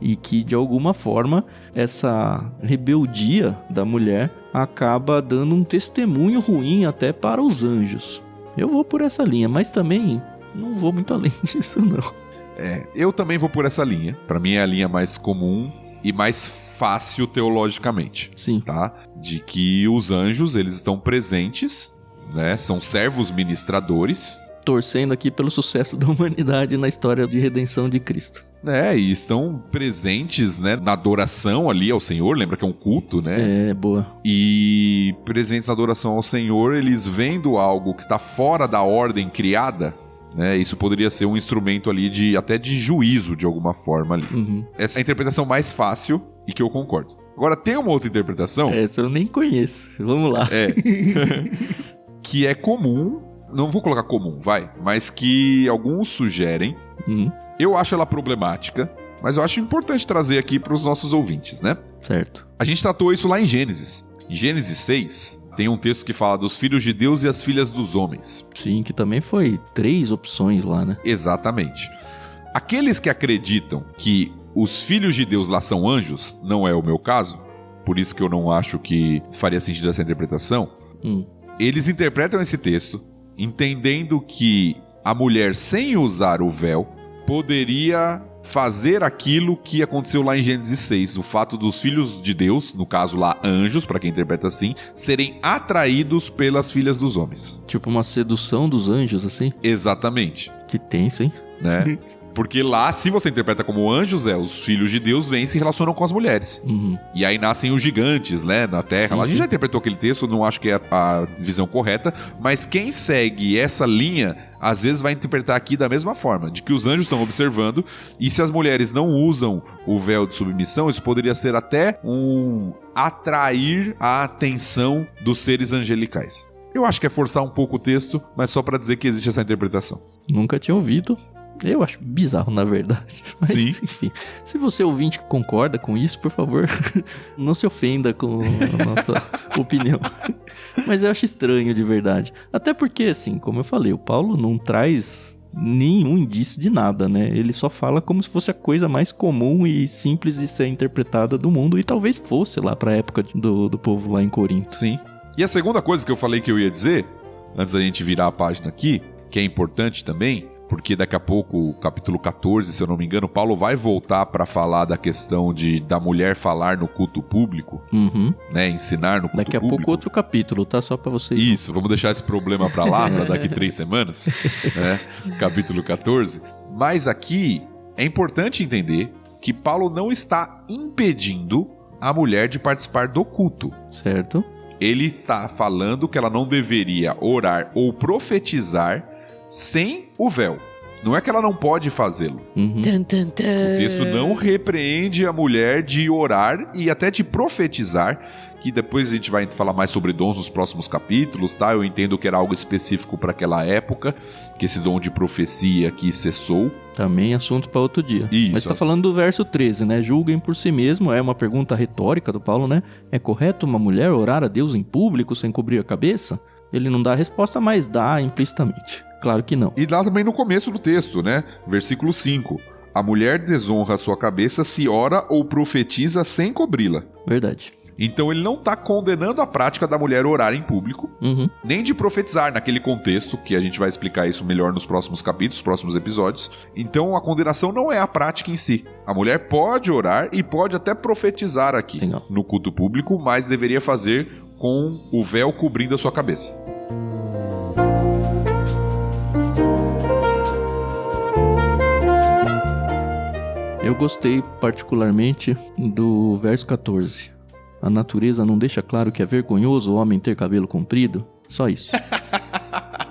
Speaker 1: E que, de alguma forma, essa rebeldia da mulher acaba dando um testemunho ruim até para os anjos. Eu vou por essa linha, mas também não vou muito além disso, não.
Speaker 3: Eu também vou por essa linha. Pra mim é a linha mais comum e mais fácil teologicamente.
Speaker 1: Sim.
Speaker 3: Tá? De que os anjos, eles estão presentes, né? São servos ministradores.
Speaker 1: Torcendo aqui pelo sucesso da humanidade na história de redenção de Cristo.
Speaker 3: E estão presentes, né, na adoração ali ao Senhor, lembra que é um culto, né?
Speaker 1: Boa.
Speaker 3: E presentes na adoração ao Senhor, eles vendo algo que está fora da ordem criada, né? Isso poderia ser um instrumento ali até de juízo de alguma forma ali.
Speaker 1: Uhum.
Speaker 3: Essa é a interpretação mais fácil e que eu concordo. Agora, tem uma outra interpretação...
Speaker 1: Essa eu nem conheço. Vamos lá.
Speaker 3: Que é comum... Não vou colocar comum, mas que alguns sugerem. Eu acho ela problemática, mas eu acho importante trazer aqui para os nossos ouvintes, né?
Speaker 1: Certo.
Speaker 3: A gente tratou isso lá em Gênesis. Em Gênesis 6, tem um texto que fala dos filhos de Deus e as filhas dos homens.
Speaker 1: Sim, que também foi 3 opções lá, né?
Speaker 3: Exatamente. Aqueles que acreditam que os filhos de Deus lá são anjos, não é o meu caso, por isso que eu não acho que faria sentido essa interpretação, eles interpretam esse texto entendendo que a mulher, sem usar o véu, poderia fazer aquilo que aconteceu lá em Gênesis 6, o fato dos filhos de Deus, no caso lá anjos, para quem interpreta assim, serem atraídos pelas filhas dos homens.
Speaker 1: Tipo uma sedução dos anjos, assim?
Speaker 3: Exatamente.
Speaker 1: Que tenso, hein?
Speaker 3: Né? Porque lá, se você interpreta como anjos, os filhos de Deus vêm e se relacionam com as mulheres. E aí nascem os gigantes, né, na Terra. Lá, a gente já interpretou aquele texto, não acho que é a visão correta, mas quem segue essa linha, às vezes vai interpretar aqui da mesma forma, de que os anjos estão observando, e se as mulheres não usam o véu de submissão, isso poderia ser até atrair a atenção dos seres angelicais. Eu acho que é forçar um pouco o texto, mas só pra dizer que existe essa interpretação.
Speaker 1: Nunca tinha ouvido. Eu acho bizarro, na verdade. Mas,
Speaker 3: sim.
Speaker 1: Enfim, se você ouvinte concorda com isso, por favor, não se ofenda com a nossa opinião. Mas eu acho estranho, de verdade. Até porque, assim, como eu falei, o Paulo não traz nenhum indício de nada, né? Ele só fala como se fosse a coisa mais comum e simples de ser interpretada do mundo. E talvez fosse lá pra época do povo lá em Corinto.
Speaker 3: Sim. E a segunda coisa que eu falei que eu ia dizer, antes da gente virar a página aqui, que é importante também, porque daqui a pouco, capítulo 14, se eu não me engano, Paulo vai voltar para falar da questão da mulher falar no culto público, né, ensinar no culto público.
Speaker 1: Daqui a pouco outro capítulo, tá? Só para vocês.
Speaker 3: Isso, vamos deixar esse problema para lá, para daqui 3 semanas, né? Capítulo 14. Mas aqui é importante entender que Paulo não está impedindo a mulher de participar do culto.
Speaker 1: Certo.
Speaker 3: Ele está falando que ela não deveria orar ou profetizar sem o véu. Não é que ela não pode fazê-lo. O texto não repreende a mulher de orar e até de profetizar, que depois a gente vai falar mais sobre dons nos próximos capítulos, tá? Eu entendo que era algo específico para aquela época, que esse dom de profecia aqui cessou.
Speaker 1: Também assunto para outro dia.
Speaker 3: Isso.
Speaker 1: Mas tá falando do verso 13, né? Julguem por si mesmo, é uma pergunta retórica do Paulo, né? É correto uma mulher orar a Deus em público sem cobrir a cabeça? Ele não dá a resposta, mas dá implicitamente. Claro que não.
Speaker 3: E lá também no começo do texto, né? Versículo 5. A mulher desonra a sua cabeça se ora ou profetiza sem cobri-la.
Speaker 1: Verdade.
Speaker 3: Então ele não está condenando a prática da mulher orar em público, nem de profetizar naquele contexto, que a gente vai explicar isso melhor nos próximos capítulos, próximos episódios. Então a condenação não é a prática em si. A mulher pode orar e pode até profetizar aqui no culto público, mas deveria fazer com o véu cobrindo a sua cabeça.
Speaker 1: Eu gostei particularmente do verso 14. A natureza não deixa claro que é vergonhoso o homem ter cabelo comprido? Só isso.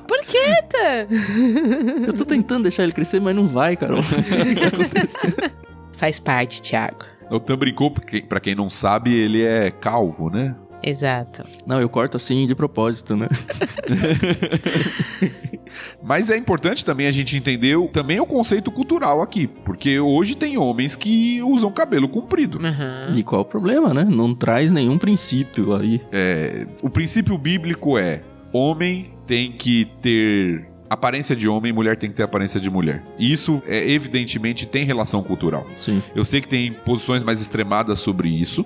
Speaker 2: Por quê, Tan?
Speaker 1: Eu tô tentando deixar ele crescer, mas não vai, Carol. Não sei o que tá acontecendo.
Speaker 2: Faz parte, Thiago.
Speaker 3: O Tan brincou, porque, pra quem não sabe, ele é calvo, né?
Speaker 2: Exato.
Speaker 1: Não, eu corto assim de propósito, né?
Speaker 3: Mas é importante também a gente entender também o conceito cultural aqui, porque hoje tem homens que usam cabelo comprido.
Speaker 1: E qual o problema, né? Não traz nenhum princípio aí.
Speaker 3: O princípio bíblico é: homem tem que ter aparência de homem, mulher tem que ter aparência de mulher. E isso, evidentemente, tem relação cultural.
Speaker 1: Sim.
Speaker 3: Eu sei que tem posições mais extremadas sobre isso,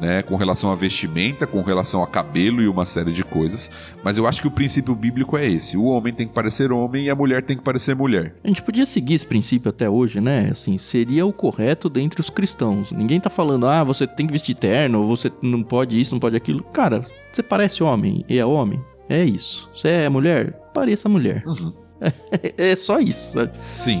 Speaker 3: né, com relação à vestimenta, com relação a cabelo e uma série de coisas, mas eu acho que o princípio bíblico é esse: o homem tem que parecer homem e a mulher tem que parecer mulher.
Speaker 1: A gente podia seguir esse princípio até hoje, né? Assim, seria o correto dentre os cristãos. Ninguém tá falando, você tem que vestir terno, ou você não pode isso, não pode aquilo. Cara, você parece homem e é homem. É isso. Você é mulher? Pareça mulher. É só isso, sabe?
Speaker 3: Sim.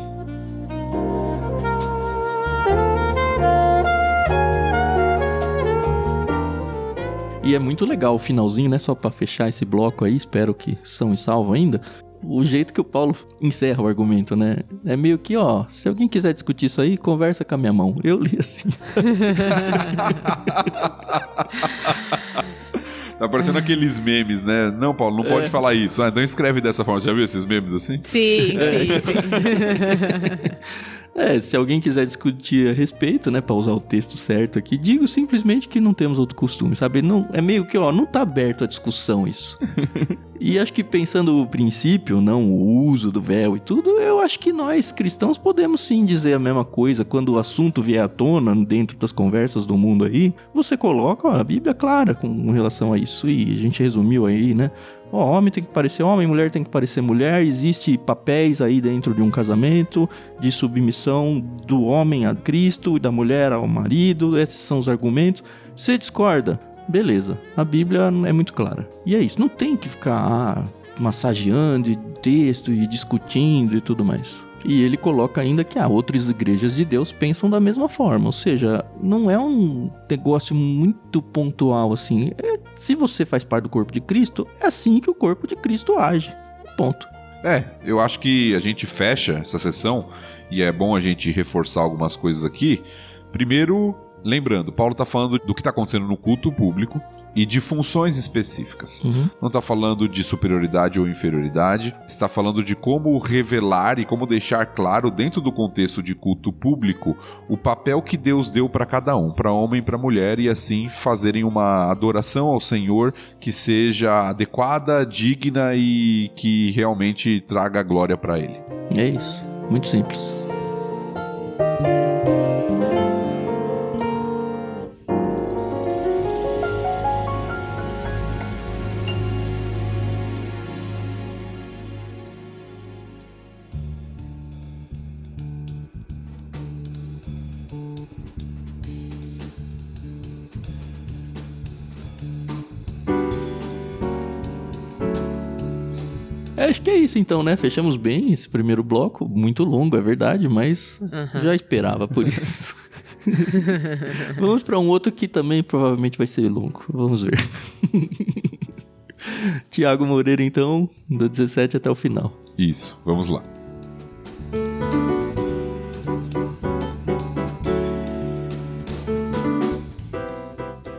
Speaker 1: E é muito legal o finalzinho, né? Só pra fechar esse bloco aí, espero que são e salvo ainda. O jeito que o Paulo encerra o argumento, né? É meio que, se alguém quiser discutir isso aí, conversa com a minha mão. Eu li assim.
Speaker 3: Tá parecendo aqueles memes, né? Não, Paulo, não pode falar isso. Então escreve dessa forma. Você já viu esses memes assim?
Speaker 2: Sim.
Speaker 1: Se alguém quiser discutir a respeito, né, pra usar o texto certo aqui, digo simplesmente que não temos outro costume, sabe? Não, é meio que, não tá aberto a discussão isso. E acho que pensando o princípio, não o uso do véu e tudo, eu acho que nós cristãos podemos sim dizer a mesma coisa quando o assunto vier à tona dentro das conversas do mundo aí. Você coloca, a Bíblia é clara com relação a isso, e a gente resumiu aí, né? Homem tem que parecer homem, mulher tem que parecer mulher. Existe papéis aí dentro de um casamento de submissão do homem a Cristo e da mulher ao marido. Esses são os argumentos. Você discorda? Beleza, a Bíblia é muito clara. E é isso, não tem que ficar massageando texto e discutindo e tudo mais. E ele coloca ainda que outras igrejas de Deus pensam da mesma forma. Ou seja, não é um negócio muito pontual assim. Se você faz parte do corpo de Cristo, é assim que o corpo de Cristo age. Ponto.
Speaker 3: Eu acho que a gente fecha essa sessão e é bom a gente reforçar algumas coisas aqui. Primeiro, lembrando, Paulo está falando do que está acontecendo no culto público e de funções específicas. Não está falando de superioridade ou inferioridade, está falando de como revelar e como deixar claro dentro do contexto de culto público o papel que Deus deu para cada um, para homem e para mulher, e assim fazerem uma adoração ao Senhor que seja adequada, digna e que realmente traga glória para Ele.
Speaker 1: É isso, muito simples. Acho que é isso então, né? Fechamos bem esse primeiro bloco. Muito longo, é verdade, mas já esperava por isso. Vamos para um outro que também provavelmente vai ser longo. Vamos ver. Tiago Moreira, então, do 17 até o final.
Speaker 3: Isso, vamos lá.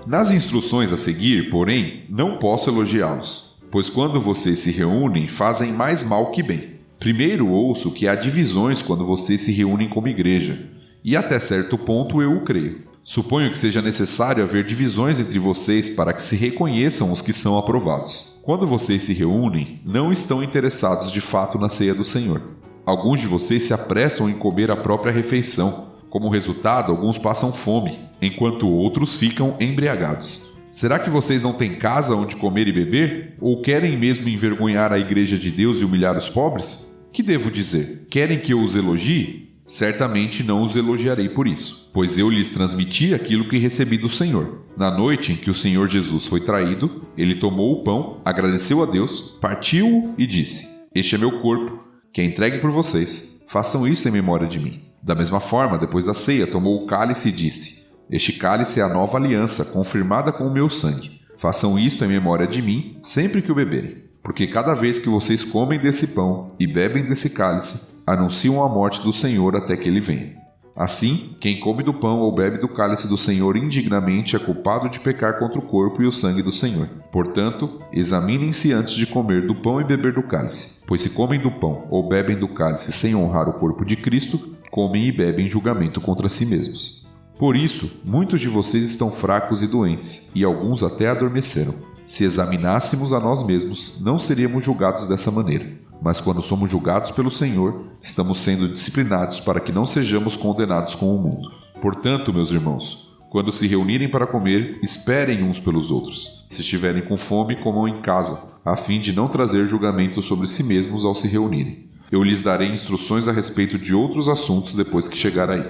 Speaker 3: Nas instruções a seguir, porém, não posso elogiá-los. Pois quando vocês se reúnem, fazem mais mal que bem. Primeiro ouço que há divisões quando vocês se reúnem como igreja, e até certo ponto eu o creio. Suponho que seja necessário haver divisões entre vocês para que se reconheçam os que são aprovados. Quando vocês se reúnem, não estão interessados de fato na ceia do Senhor. Alguns de vocês se apressam em comer a própria refeição. Como resultado, alguns passam fome, enquanto outros ficam embriagados. Será que vocês não têm casa onde comer e beber? Ou querem mesmo envergonhar a igreja de Deus e humilhar os pobres? Que devo dizer? Querem que eu os elogie? Certamente não os elogiarei por isso, pois eu lhes transmiti aquilo que recebi do Senhor. Na noite em que o Senhor Jesus foi traído, ele tomou o pão, agradeceu a Deus, partiu-o e disse: Este é meu corpo, que é entregue por vocês. Façam isso em memória de mim. Da mesma forma, depois da ceia, tomou o cálice e disse: Este cálice é a nova aliança, confirmada com o meu sangue. Façam isto em memória de mim, sempre que o beberem. Porque cada vez que vocês comem desse pão e bebem desse cálice, anunciam a morte do Senhor até que ele venha. Assim, quem come do pão ou bebe do cálice do Senhor indignamente é culpado de pecar contra o corpo e o sangue do Senhor. Portanto, examinem-se antes de comer do pão e beber do cálice. Pois se comem do pão ou bebem do cálice sem honrar o corpo de Cristo, comem e bebem julgamento contra si mesmos. Por isso, muitos de vocês estão fracos e doentes, e alguns até adormeceram. Se examinássemos a nós mesmos, não seríamos julgados dessa maneira. Mas quando somos julgados pelo Senhor, estamos sendo disciplinados para que não sejamos condenados com o mundo. Portanto, meus irmãos, quando se reunirem para comer, esperem uns pelos outros. Se estiverem com fome, comam em casa, a fim de não trazer julgamento sobre si mesmos ao se reunirem. Eu lhes darei instruções a respeito de outros assuntos depois que chegar aí.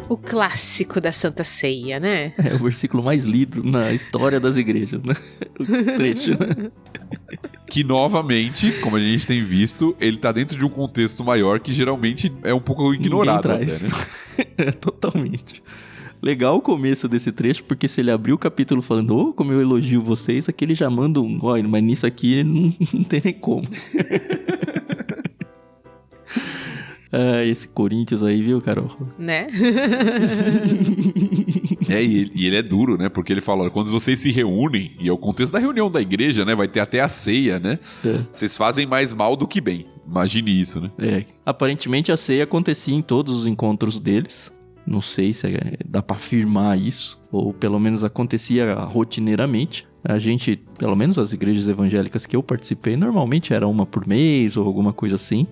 Speaker 2: O clássico da Santa Ceia, né?
Speaker 1: É o versículo mais lido na história das igrejas, né? O trecho, né?
Speaker 3: Que, novamente, como a gente tem visto, ele tá dentro de um contexto maior que geralmente é um pouco ignorado até, né?
Speaker 1: É, totalmente. Legal o começo desse trecho, porque se ele abrir o capítulo falando, como eu elogio vocês, aqui ele já manda um, olha, mas nisso aqui não tem nem como. Esse Corinthians aí, viu, Carol?
Speaker 2: Né?
Speaker 3: E ele é duro, né? Porque ele fala, quando vocês se reúnem, e é o contexto da reunião da igreja, né? Vai ter até a ceia, né? Vocês fazem mais mal do que bem. Imagine isso, né?
Speaker 1: Aparentemente a ceia acontecia em todos os encontros deles. Não sei se dá pra afirmar isso, ou pelo menos acontecia rotineiramente. A gente, pelo menos as igrejas evangélicas que eu participei, normalmente era uma por mês ou alguma coisa assim.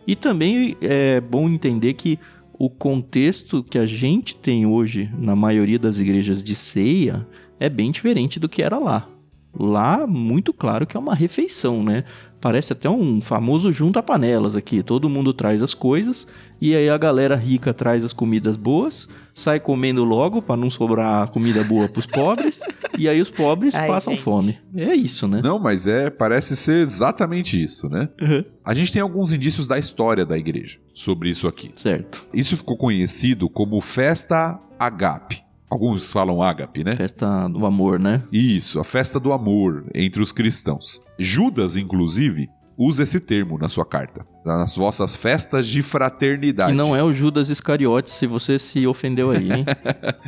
Speaker 1: E também é bom entender que o contexto que a gente tem hoje na maioria das igrejas de ceia é bem diferente do que era lá. Lá, muito claro que é uma refeição, né? Parece até um famoso junta-panelas aqui. Todo mundo traz as coisas e aí a galera rica traz as comidas boas, sai comendo logo pra não sobrar comida boa pros pobres e aí os pobres passam fome. É isso, né?
Speaker 3: Não, mas parece ser exatamente isso, né?
Speaker 1: Uhum.
Speaker 3: A gente tem alguns indícios da história da igreja sobre isso aqui.
Speaker 1: Certo.
Speaker 3: Isso ficou conhecido como Festa Agape. Alguns falam ágape, né?
Speaker 1: Festa do amor, né?
Speaker 3: Isso, a festa do amor entre os cristãos. Judas, inclusive, usa esse termo na sua carta. Nas vossas festas de fraternidade.
Speaker 1: Que não é o Judas Iscariotes, se você se ofendeu aí, hein?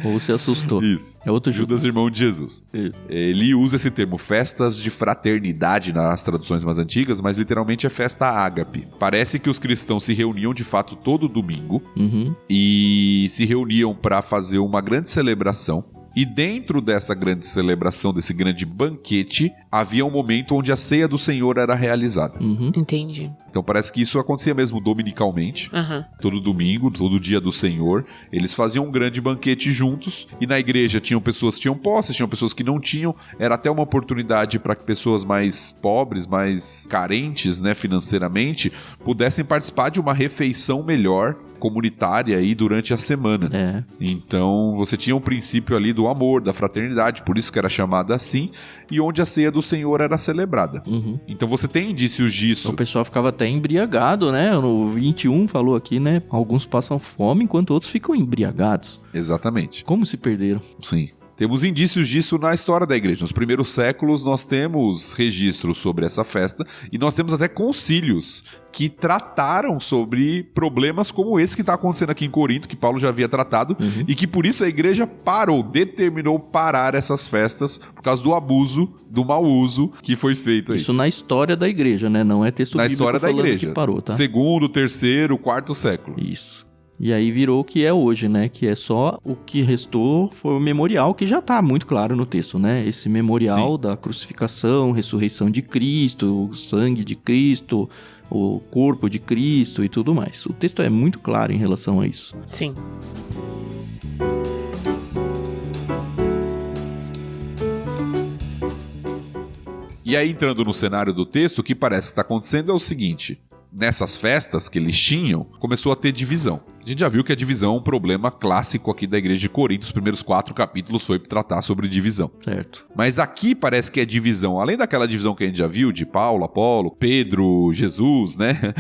Speaker 1: Ou se assustou.
Speaker 3: Isso.
Speaker 1: É outro
Speaker 3: Judas, irmão de Jesus.
Speaker 1: Isso.
Speaker 3: Ele usa esse termo, festas de fraternidade, nas traduções mais antigas, mas literalmente é festa ágape. Parece que os cristãos se reuniam de fato todo domingo e se reuniam para fazer uma grande celebração. E dentro dessa grande celebração, desse grande banquete, havia um momento onde a ceia do Senhor era realizada.
Speaker 2: Entendi.
Speaker 3: Então parece que isso acontecia mesmo dominicalmente. Todo domingo, todo dia do Senhor. Eles faziam um grande banquete juntos. E na igreja tinham pessoas que tinham posses, tinham pessoas que não tinham. Era até uma oportunidade para que pessoas mais pobres, mais carentes, né, financeiramente, pudessem participar de uma refeição melhor, comunitária aí durante a semana. Então você tinha um princípio ali do amor, da fraternidade, por isso que era chamada assim, e onde a ceia do Senhor era celebrada. Então você tem indícios disso.
Speaker 1: O pessoal ficava até embriagado, né? No 21 falou aqui, né? Alguns passam fome enquanto outros ficam embriagados.
Speaker 3: Exatamente.
Speaker 1: Como se perderam?
Speaker 3: Sim. Temos indícios disso na história da igreja. Nos primeiros séculos nós temos registros sobre essa festa e nós temos até concílios que trataram sobre problemas como esse que está acontecendo aqui em Corinto, que Paulo já havia tratado, e que por isso a igreja determinou parar essas festas por causa do abuso, do mau uso que foi feito aí.
Speaker 1: Isso na história da igreja, né? Não é texto bíblico
Speaker 3: falando da igreja.
Speaker 1: Que parou, tá?
Speaker 3: Segundo, terceiro, quarto século.
Speaker 1: Isso. E aí virou o que é hoje, né? Que é só o que restou foi o memorial, que já tá muito claro no texto, né? Esse memorial da crucificação, ressurreição de Cristo, o sangue de Cristo, o corpo de Cristo e tudo mais. O texto é muito claro em relação a isso.
Speaker 2: Sim.
Speaker 3: E aí, entrando no cenário do texto, o que parece estar acontecendo é o seguinte: nessas festas que eles tinham, começou a ter divisão. A gente já viu que a divisão é um problema clássico aqui da igreja de Corinto. Os primeiros 4 capítulos foi tratar sobre divisão.
Speaker 1: Certo.
Speaker 3: Mas aqui parece que é divisão, além daquela divisão que a gente já viu, de Paulo, Apolo, Pedro, Jesus, né?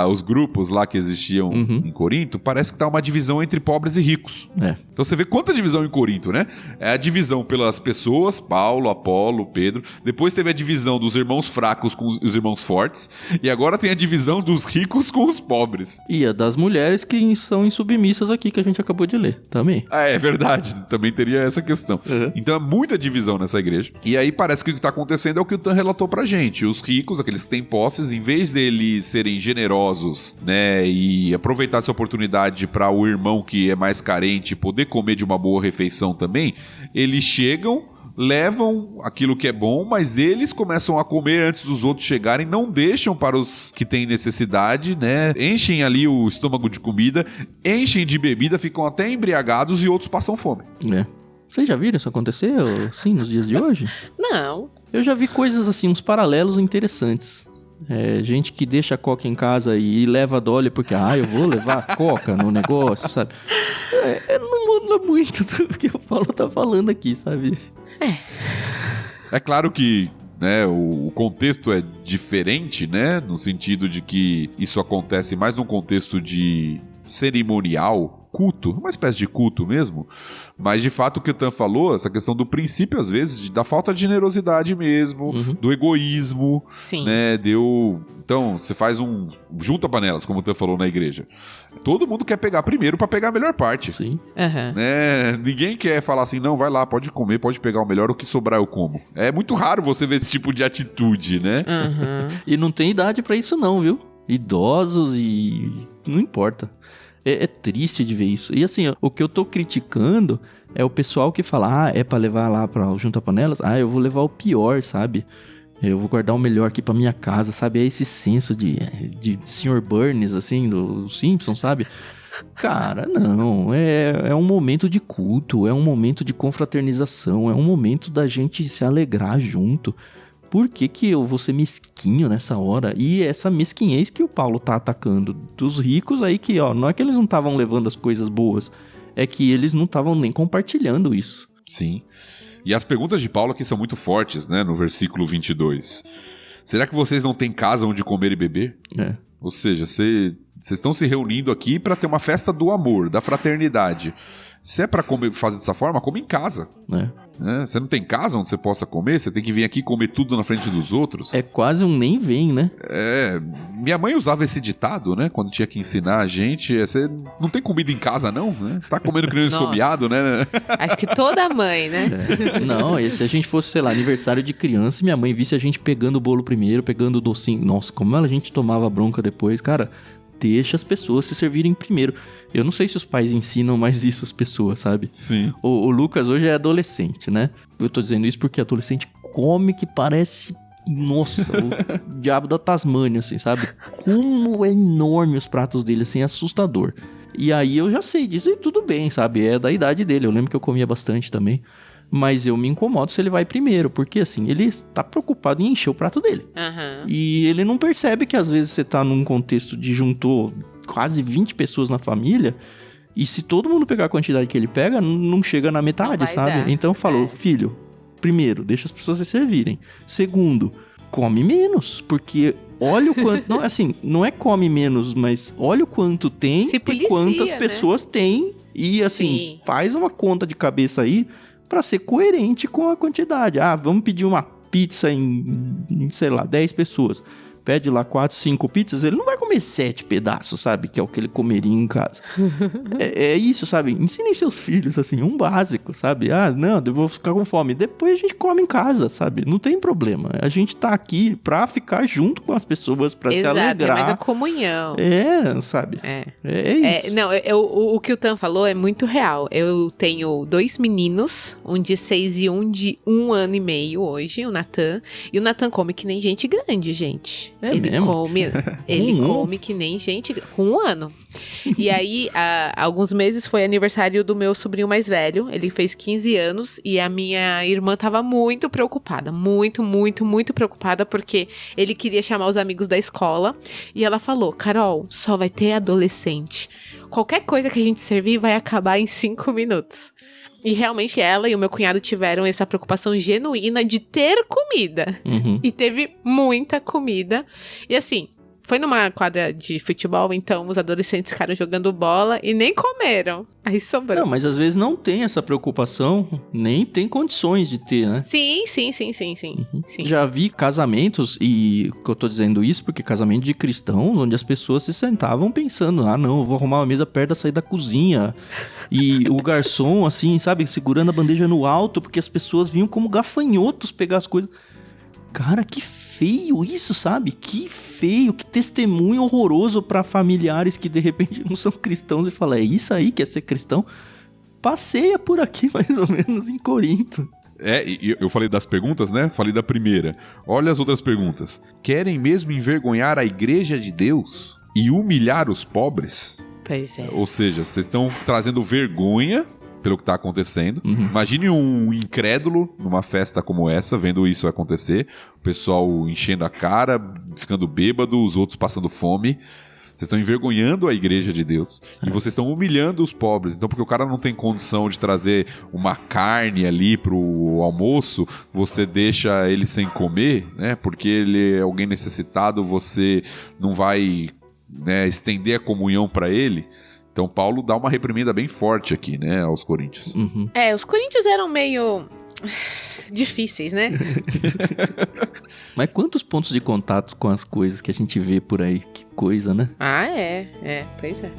Speaker 3: Os grupos lá que existiam em Corinto, parece que tá uma divisão entre pobres e ricos. Então você vê quanta divisão em Corinto, né? É a divisão pelas pessoas, Paulo, Apolo, Pedro. Depois teve a divisão dos irmãos fracos com os irmãos fortes. E agora tem a divisão dos ricos com os pobres.
Speaker 1: E a das mulheres que são insubmissas aqui, que a gente acabou de ler, também.
Speaker 3: É verdade, também teria essa questão. Então é muita divisão nessa igreja. E aí parece que o que está acontecendo é o que o Tan relatou pra gente. Os ricos, aqueles que têm posses, em vez deles serem generosos, né, e aproveitar essa oportunidade para o irmão que é mais carente poder comer de uma boa refeição também, eles chegam, levam aquilo que é bom, mas eles começam a comer antes dos outros chegarem, não deixam para os que têm necessidade, né? Enchem ali o estômago de comida, enchem de bebida, ficam até embriagados e outros passam fome.
Speaker 1: Vocês já viram isso acontecer, sim, nos dias de hoje?
Speaker 2: Não.
Speaker 1: Eu já vi coisas assim, uns paralelos interessantes. Gente que deixa a coca em casa e leva a Dolly porque, eu vou levar a coca no negócio, sabe? Não muda muito do que o Paulo tá falando aqui, sabe?
Speaker 3: É claro que, né, o contexto é diferente, né? No sentido de que isso acontece mais num contexto de cerimonial, culto, uma espécie de culto mesmo. Mas, de fato, o que o Tan falou, essa questão do princípio, às vezes, da falta de generosidade mesmo, do egoísmo,
Speaker 2: Sim.
Speaker 3: né? Então, você faz junta panelas, como o Tan falou na igreja. Todo mundo quer pegar primeiro pra pegar a melhor parte.
Speaker 1: Sim.
Speaker 3: Né? Ninguém quer falar assim, não, vai lá, pode comer, pode pegar o melhor, o que sobrar eu como. É muito raro você ver esse tipo de atitude, né?
Speaker 1: E não tem idade pra isso não, viu? Idosos e... não importa. É triste de ver isso. E assim, o que eu tô criticando é o pessoal que fala, é pra levar lá pra Junta Panelas? Eu vou levar o pior, sabe? Eu vou guardar o melhor aqui pra minha casa, sabe? É esse senso de Sr. Burns, assim, do Simpsons, sabe? Cara, não. É um momento de culto, é um momento de confraternização, é um momento da gente se alegrar junto. Por que eu vou ser mesquinho nessa hora? E essa mesquinhez que o Paulo tá atacando dos ricos aí que, ó, não é que eles não estavam levando as coisas boas, é que eles não estavam nem compartilhando isso.
Speaker 3: Sim. E as perguntas de Paulo aqui são muito fortes, né? No versículo 22. Será que vocês não têm casa onde comer e beber? Ou seja, vocês estão se reunindo aqui para ter uma festa do amor, da fraternidade. Se é pra fazer dessa forma, come em casa. Você não tem casa onde você possa comer? Você tem que vir aqui comer tudo na frente dos outros?
Speaker 1: É quase um nem vem, né?
Speaker 3: Minha mãe usava esse ditado, né? Quando tinha que ensinar a gente. Você não tem comida em casa, não? Né? Tá comendo que nem um ensomeado, né?
Speaker 2: Acho que toda mãe, né?
Speaker 1: Não, e se a gente fosse, sei lá, aniversário de criança, minha mãe visse a gente pegando o bolo primeiro, pegando o docinho. Nossa, como a gente tomava bronca depois, cara. Deixa as pessoas se servirem primeiro. Eu não sei se os pais ensinam mais isso às pessoas, sabe?
Speaker 3: Sim.
Speaker 1: O Lucas hoje é adolescente, né? Eu tô dizendo isso porque adolescente come que parece... Nossa, o diabo da Tasmânia, assim, sabe? Como é enorme os pratos dele, assim, é assustador. E aí eu já sei disso e tudo bem, sabe? É da idade dele. Eu lembro que eu comia bastante também. Mas eu me incomodo se ele vai primeiro, porque assim, ele tá preocupado em encher o prato dele. E ele não percebe que às vezes você tá num contexto de juntou quase 20 pessoas na família, e se todo mundo pegar a quantidade que ele pega, não chega na metade, sabe? Dar. Então falou, filho, primeiro, deixa as pessoas se servirem. Segundo, come menos, porque olha o quanto... não, assim, não é come menos, mas olha o quanto tem
Speaker 2: e
Speaker 1: quantas pessoas tem. E assim, faz uma conta de cabeça aí, pra ser coerente com a quantidade. Vamos pedir uma pizza em, sei lá, 10 pessoas. Pede lá 4, 5 pizzas, ele não vai comer 7 pedaços, sabe? Que é o que ele comeria em casa. É isso, sabe? Ensinem seus filhos, assim, um básico, sabe? Não, eu vou ficar com fome. Depois a gente come em casa, sabe? Não tem problema. A gente tá aqui pra ficar junto com as pessoas, pra se alegrar.
Speaker 2: Mas a comunhão.
Speaker 1: Sabe? É isso.
Speaker 2: Não, o que o Tan falou é muito real. Eu tenho 2 meninos, um de 6 e um de 1 ano e meio hoje, o Natan. E o Natan come que nem gente grande, gente. Ele come que nem gente com 1 ano. E aí, há alguns meses foi aniversário do meu sobrinho mais velho. Ele fez 15 anos e a minha irmã tava muito preocupada. Muito, muito, muito preocupada porque ele queria chamar os amigos da escola. E ela falou, Carol, só vai ter adolescente. Qualquer coisa que a gente servir vai acabar em 5 minutos. E realmente ela e o meu cunhado tiveram essa preocupação genuína de ter comida. E teve muita comida. E assim, foi numa quadra de futebol, então os adolescentes ficaram jogando bola e nem comeram. Aí sobrou.
Speaker 1: Não, mas às vezes não tem essa preocupação, nem tem condições de ter, né?
Speaker 2: Sim. Sim.
Speaker 1: Já vi casamentos, e eu tô dizendo isso porque casamento de cristãos, onde as pessoas se sentavam pensando, não, eu vou arrumar uma mesa perto da saída da cozinha. E o garçom, assim, sabe, segurando a bandeja no alto, porque as pessoas vinham como gafanhotos pegar as coisas. Cara, que feio isso, sabe? Que feio, que testemunho horroroso pra familiares que de repente não são cristãos e falam, é isso aí que é ser cristão? Passeia por aqui mais ou menos em Corinto.
Speaker 3: E eu falei das perguntas, né? Falei da primeira. Olha as outras perguntas. Querem mesmo envergonhar a igreja de Deus e humilhar os pobres?
Speaker 2: Pois é.
Speaker 3: Ou seja, vocês estão trazendo vergonha pelo que está acontecendo. Imagine um incrédulo numa festa como essa, vendo isso acontecer, o pessoal enchendo a cara, ficando bêbado, os outros passando fome. Vocês estão envergonhando a igreja de Deus. E vocês estão humilhando os pobres. Então, porque o cara não tem condição de trazer uma carne ali pro almoço, você deixa ele sem comer, né? Porque ele é alguém necessitado, você não vai, né, estender a comunhão para ele. Então Paulo dá uma reprimenda bem forte aqui, né, aos coríntios.
Speaker 2: Os coríntios eram meio difíceis, né?
Speaker 1: Mas quantos pontos de contato com as coisas que a gente vê por aí? Que coisa, né?
Speaker 2: Pois é.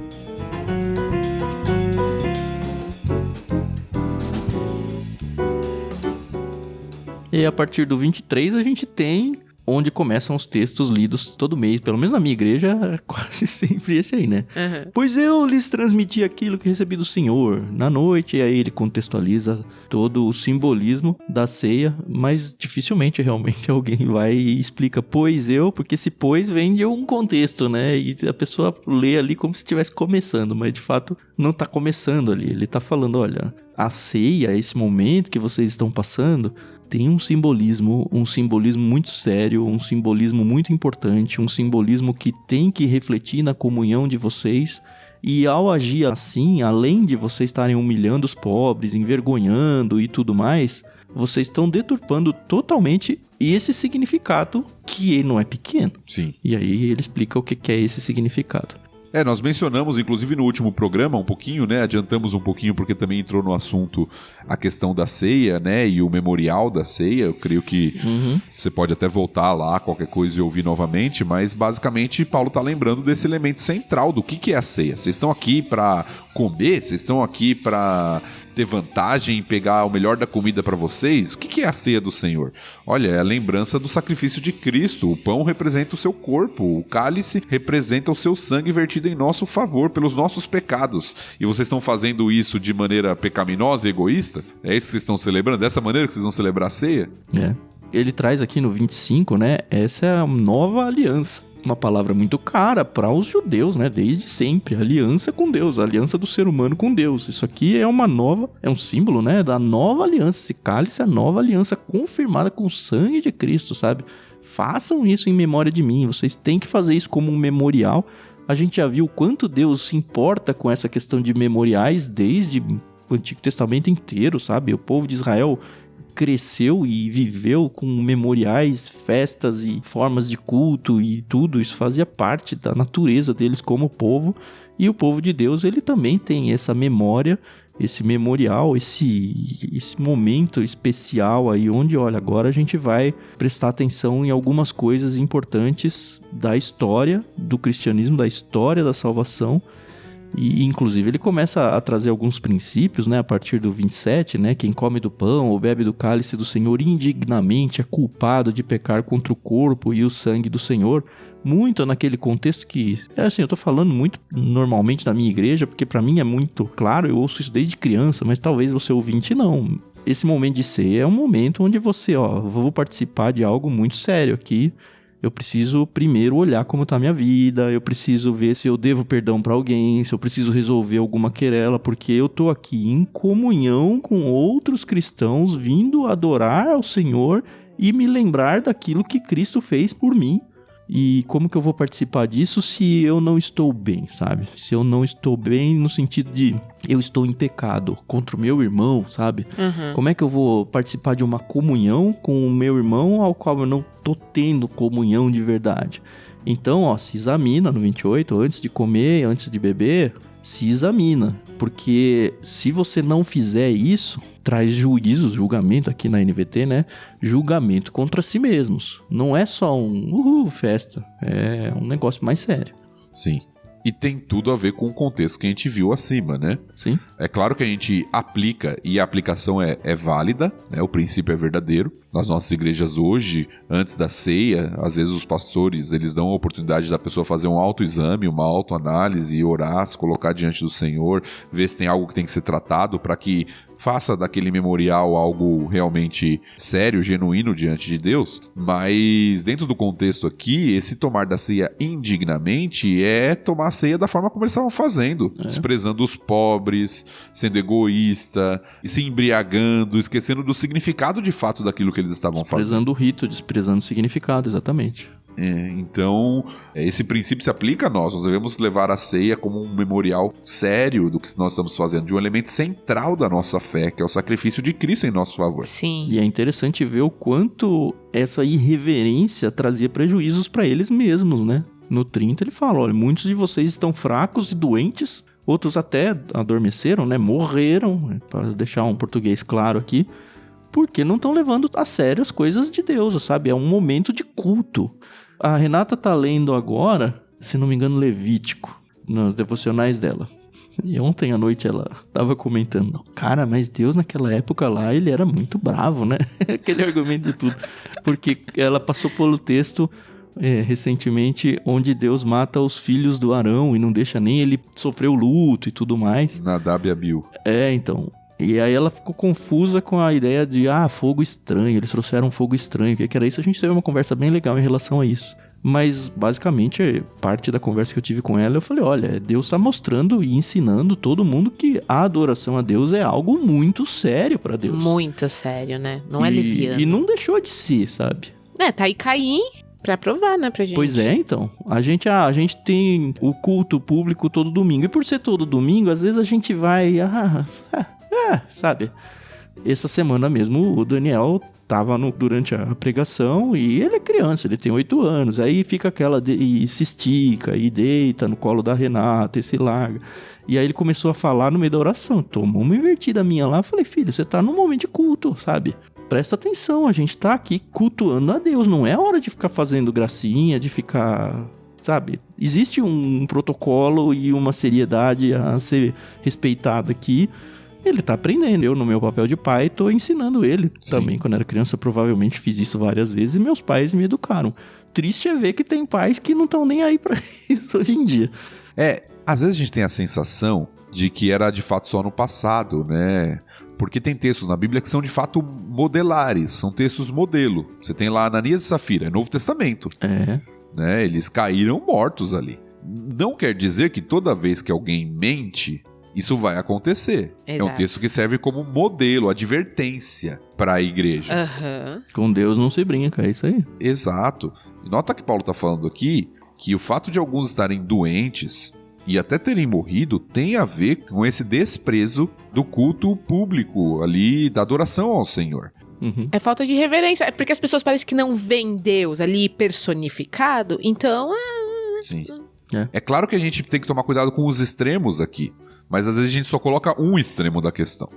Speaker 1: E a partir do 23 a gente tem onde começam os textos lidos todo mês, pelo menos na minha igreja, é quase sempre esse aí, né?
Speaker 2: Uhum.
Speaker 1: Pois eu lhes transmiti aquilo que recebi do Senhor na noite, e aí ele contextualiza todo o simbolismo da ceia, mas dificilmente realmente alguém vai e explica pois eu, porque esse pois vem de um contexto, né? E a pessoa lê ali como se estivesse começando, mas de fato não tá começando ali. Ele tá falando, olha, a ceia, esse momento que vocês estão passando, tem um simbolismo muito sério, um simbolismo muito importante, um simbolismo que tem que refletir na comunhão de vocês. E ao agir assim, além de vocês estarem humilhando os pobres, envergonhando e tudo mais, vocês estão deturpando totalmente esse significado que não é pequeno.
Speaker 3: Sim.
Speaker 1: E aí ele explica o que é esse significado.
Speaker 3: Nós mencionamos, inclusive no último programa, um pouquinho, né? Adiantamos um pouquinho porque também entrou no assunto a questão da ceia, né? E o memorial da ceia. Eu creio que você pode até voltar lá, qualquer coisa, e ouvir novamente. Mas, basicamente, Paulo está lembrando desse elemento central do que é a ceia. Vocês estão aqui para comer? Vocês estão aqui para ter vantagem em pegar o melhor da comida para vocês? O que é a ceia do Senhor? Olha, é a lembrança do sacrifício de Cristo. O pão representa o seu corpo, o cálice representa o seu sangue vertido em nosso favor pelos nossos pecados. E vocês estão fazendo isso de maneira pecaminosa e egoísta? É isso que vocês estão celebrando? Dessa maneira que vocês vão celebrar a ceia?
Speaker 1: Ele traz aqui no 25, né? Essa é a nova aliança. Uma palavra muito cara para os judeus, né? Desde sempre. Aliança com Deus, a aliança do ser humano com Deus. Isso aqui é um símbolo, né? Da nova aliança. Esse cálice é a nova aliança confirmada com o sangue de Cristo, sabe? Façam isso em memória de mim. Vocês têm que fazer isso como um memorial. A gente já viu o quanto Deus se importa com essa questão de memoriais desde o Antigo Testamento inteiro, sabe? O povo de Israel cresceu e viveu com memoriais, festas e formas de culto e tudo. Isso fazia parte da natureza deles como povo. E o povo de Deus, ele também tem essa memória, esse memorial, esse momento especial aí onde, olha, agora a gente vai prestar atenção em algumas coisas importantes da história do cristianismo, da história da salvação. E, inclusive, ele começa a trazer alguns princípios, né, a partir do 27, né, quem come do pão ou bebe do cálice do Senhor indignamente é culpado de pecar contra o corpo e o sangue do Senhor. Muito naquele contexto que, assim, eu tô falando muito normalmente na minha igreja, porque pra mim é muito claro, eu ouço isso desde criança, mas talvez você ouvinte não. Esse momento de ceia é um momento onde você, vou participar de algo muito sério aqui. Eu preciso primeiro olhar como está a minha vida, eu preciso ver se eu devo perdão para alguém, se eu preciso resolver alguma querela, porque eu estou aqui em comunhão com outros cristãos, vindo adorar ao Senhor e me lembrar daquilo que Cristo fez por mim. E como que eu vou participar disso se eu não estou bem, sabe? Se eu não estou bem no sentido de eu estou em pecado contra o meu irmão, sabe? Como é que eu vou participar de uma comunhão com o meu irmão ao qual eu não estou tendo comunhão de verdade? Então, se examina no 28, antes de comer, antes de beber, se examina. Porque se você não fizer isso, traz julgamento aqui na NVT, né? Julgamento contra si mesmos. Não é só festa. É um negócio mais sério.
Speaker 3: Sim. E tem tudo a ver com o contexto que a gente viu acima, né?
Speaker 1: Sim.
Speaker 3: É claro que a gente aplica, e a aplicação é válida, né? O princípio é verdadeiro. Nas nossas igrejas hoje, antes da ceia, às vezes os pastores, eles dão a oportunidade da pessoa fazer um autoexame, uma autoanálise, orar, se colocar diante do Senhor, ver se tem algo que tem que ser tratado para que faça daquele memorial algo realmente sério, genuíno diante de Deus. Mas dentro do contexto aqui, esse tomar da ceia indignamente é tomar a ceia da forma como eles estavam fazendo, desprezando os pobres, sendo egoísta, se embriagando, esquecendo do significado de fato daquilo que eles estavam fazendo.
Speaker 1: Desprezando o rito, desprezando o significado, exatamente.
Speaker 3: Então, esse princípio se aplica a nós. Nós devemos levar a ceia como um memorial sério do que nós estamos fazendo, de um elemento central da nossa fé, que é o sacrifício de Cristo em nosso favor.
Speaker 2: Sim.
Speaker 1: E é interessante ver o quanto essa irreverência trazia prejuízos para eles mesmos, né? No 30 ele fala, olha, muitos de vocês estão fracos e doentes, outros até adormeceram, né? Morreram, para deixar um português claro aqui, porque não estão levando a sério as coisas de Deus, sabe? É um momento de culto. A Renata tá lendo agora, se não me engano, Levítico, nos devocionais dela. E ontem à noite ela tava comentando, cara, mas Deus naquela época lá, ele era muito bravo, né? Aquele argumento de tudo. Porque ela passou pelo texto recentemente, onde Deus mata os filhos do Arão e não deixa nem ele sofrer o luto e tudo mais.
Speaker 3: Nadab e Abiú.
Speaker 1: Então. E aí ela ficou confusa com a ideia de, fogo estranho, eles trouxeram fogo estranho, o que era isso? A gente teve uma conversa bem legal em relação a isso. Mas, basicamente, parte da conversa que eu tive com ela, eu falei, olha, Deus está mostrando e ensinando todo mundo que a adoração a Deus é algo muito sério para Deus.
Speaker 2: Muito sério, né? Não é liviano.
Speaker 1: E não deixou de ser, sabe?
Speaker 2: Tá aí Caim pra provar, né, pra gente.
Speaker 1: Pois é, então. A gente tem o culto público todo domingo. E por ser todo domingo, às vezes a gente vai... sabe? Essa semana mesmo, o Daniel tava durante a pregação e ele é criança, ele tem 8 anos. Aí fica aquela... e se estica, e deita no colo da Renata, e se larga. E aí ele começou a falar no meio da oração. Tomou uma invertida minha lá. Falei, filho, você tá num momento de culto, sabe? Presta atenção, a gente tá aqui cultuando a Deus. Não é hora de ficar fazendo gracinha, de ficar... Sabe? Existe um protocolo e uma seriedade a ser respeitada aqui. Ele tá aprendendo. Eu, no meu papel de pai, tô ensinando ele. Sim. Também, quando era criança, provavelmente fiz isso várias vezes e meus pais me educaram. Triste é ver que tem pais que não estão nem aí pra isso hoje em dia.
Speaker 3: Às vezes a gente tem a sensação de que era de fato só no passado, né? Porque tem textos na Bíblia que são de fato modelares, são textos modelo. Você tem lá Ananias e Safira, é Novo Testamento. Né? Eles caíram mortos ali. Não quer dizer que toda vez que alguém mente, isso vai acontecer.
Speaker 2: Exato.
Speaker 3: É um texto que serve como modelo, advertência para a igreja.
Speaker 1: Com Deus não se brinca, é isso aí.
Speaker 3: Exato. Nota que Paulo está falando aqui que o fato de alguns estarem doentes e até terem morrido tem a ver com esse desprezo do culto público ali, da adoração ao Senhor.
Speaker 2: É falta de reverência. É porque as pessoas parecem que não veem Deus ali personificado, então...
Speaker 3: Sim. É claro que a gente tem que tomar cuidado com os extremos aqui, mas às vezes a gente só coloca um extremo da questão.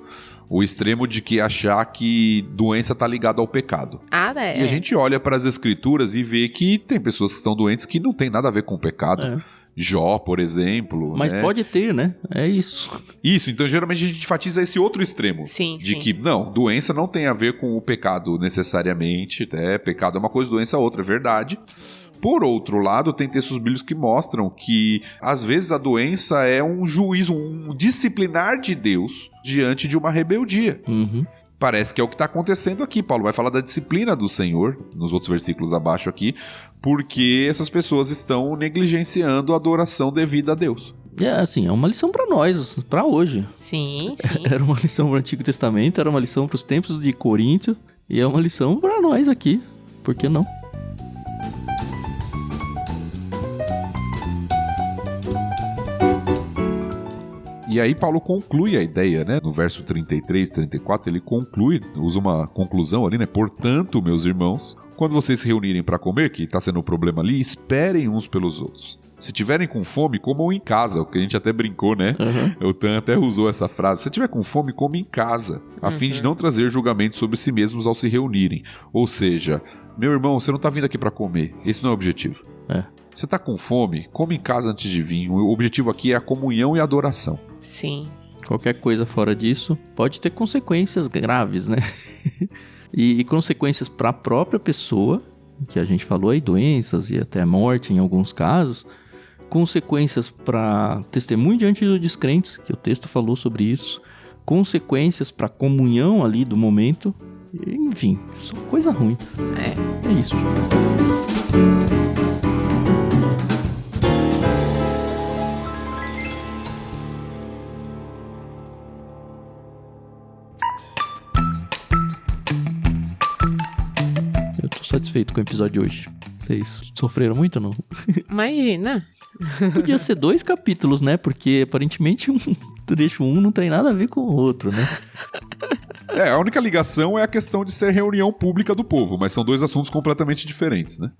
Speaker 3: O extremo de que achar que doença tá ligada ao pecado. E a gente olha para as escrituras e vê que tem pessoas que estão doentes que não tem nada a ver com o pecado. Jó, por exemplo.
Speaker 1: Mas pode ter, né? É isso.
Speaker 3: Isso, então geralmente a gente enfatiza esse outro extremo. De que, não, doença não tem a ver com o pecado necessariamente. Pecado é uma coisa, doença é outra, é verdade. Por outro lado, tem textos bíblicos que mostram que, às vezes, a doença é um juízo, um disciplinar de Deus diante de uma rebeldia. Parece que é o que está acontecendo aqui. Paulo vai falar da disciplina do Senhor, nos outros versículos abaixo aqui, porque essas pessoas estão negligenciando a adoração devida a Deus.
Speaker 1: Assim, é uma lição para nós, para hoje.
Speaker 2: Sim.
Speaker 1: Era uma lição para o Antigo Testamento, era uma lição para os tempos de Coríntio, e é uma lição para nós aqui. Por que não?
Speaker 3: E aí Paulo conclui a ideia, né? No verso 33 e 34, ele conclui, usa uma conclusão ali, né? Portanto, meus irmãos, quando vocês se reunirem para comer, que está sendo o problema ali, esperem uns pelos outros. Se tiverem com fome, comam em casa, o que a gente até brincou, né? O Tan até usou essa frase. Se tiver com fome, come em casa, a fim de não trazer julgamento sobre si mesmos ao se reunirem. Ou seja, meu irmão, você não está vindo aqui para comer, esse não é o objetivo. Você está com fome, come em casa antes de vir. O objetivo aqui é a comunhão e a adoração.
Speaker 2: Sim.
Speaker 1: Qualquer coisa fora disso pode ter consequências graves, né? e consequências para a própria pessoa, que a gente falou aí, doenças e até morte em alguns casos. Consequências para testemunho diante dos descrentes, que o texto falou sobre isso. Consequências para a comunhão ali do momento. Enfim, só coisa ruim. É isso. Eu tô satisfeito com o episódio de hoje. Vocês sofreram muito ou não?
Speaker 2: Imagina.
Speaker 1: Podia ser 2 capítulos, né? Porque aparentemente um trecho 1 não tem nada a ver com o outro, né?
Speaker 3: A única ligação é a questão de ser reunião pública do povo, mas são dois assuntos completamente diferentes, né?